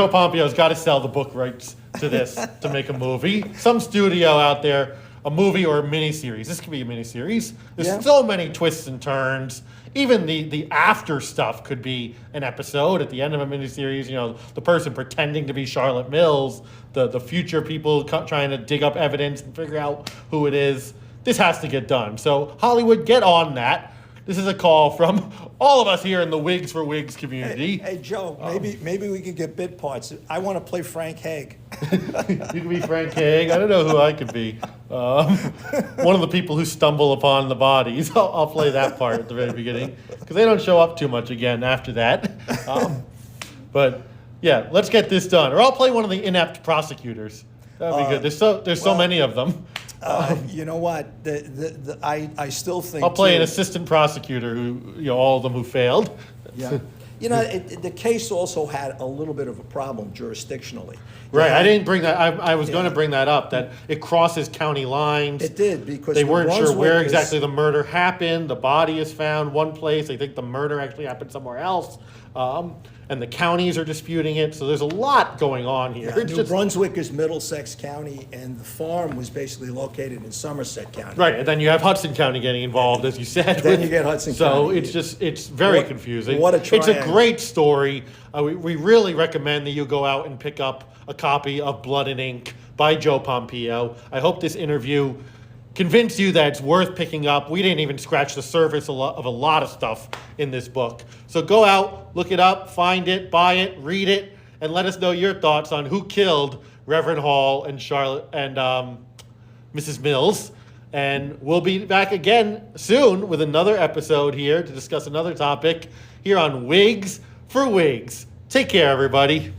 Pompeo's got to sell the book rights to this to make a movie. Some studio out there, a movie or a miniseries. This could be a miniseries. There's Yeah. so many twists and turns. Even the after stuff could be an episode at the end of a miniseries. You know, the person pretending to be Charlotte Mills, the future people trying to dig up evidence and figure out who it is. This has to get done. So Hollywood, get on that. This is a call from all of us here in the Wigs for Wigs community. Hey Joe, maybe we could get bit parts. I want to play Frank Hague. You could be Frank Hague. I don't know who I could be. One of the people who stumble upon the bodies. I'll play that part at the very beginning because they don't show up too much again after that. But yeah, let's get this done. Or I'll play one of the inept prosecutors. That'd be good. There's so many of them. You know what? I still think I'll play an too- assistant prosecutor who, all of them who failed. Yeah. You know, the case also had a little bit of a problem jurisdictionally. Right, Yeah, I didn't bring that. I was going to bring that up. That it crosses county lines. It did because They New weren't sure Brunswick where is- exactly the murder happened. The body is found one place. They think the murder actually happened somewhere else. And the counties are disputing it. So there's a lot going on here. Yeah, It's New just- Brunswick is Middlesex County, and the farm was basically located in Somerset County. Right, and then you have Hudson County getting involved, as you said. Then you get Hudson so County. it's very What- confusing. what a It's a triangle. great story. We really recommend that you go out and pick up a copy of Blood and Ink by Joe Pompeo. I hope this interview convinced you that it's worth picking up. We didn't even scratch the surface of a lot of stuff in this book. So go out, look it up, find it, buy it, read it, and let us know your thoughts on who killed Reverend Hall and Charlotte and Mrs. Mills. And we'll be back again soon with another episode here to discuss another topic here on Wigs for Wigs. Take care, everybody.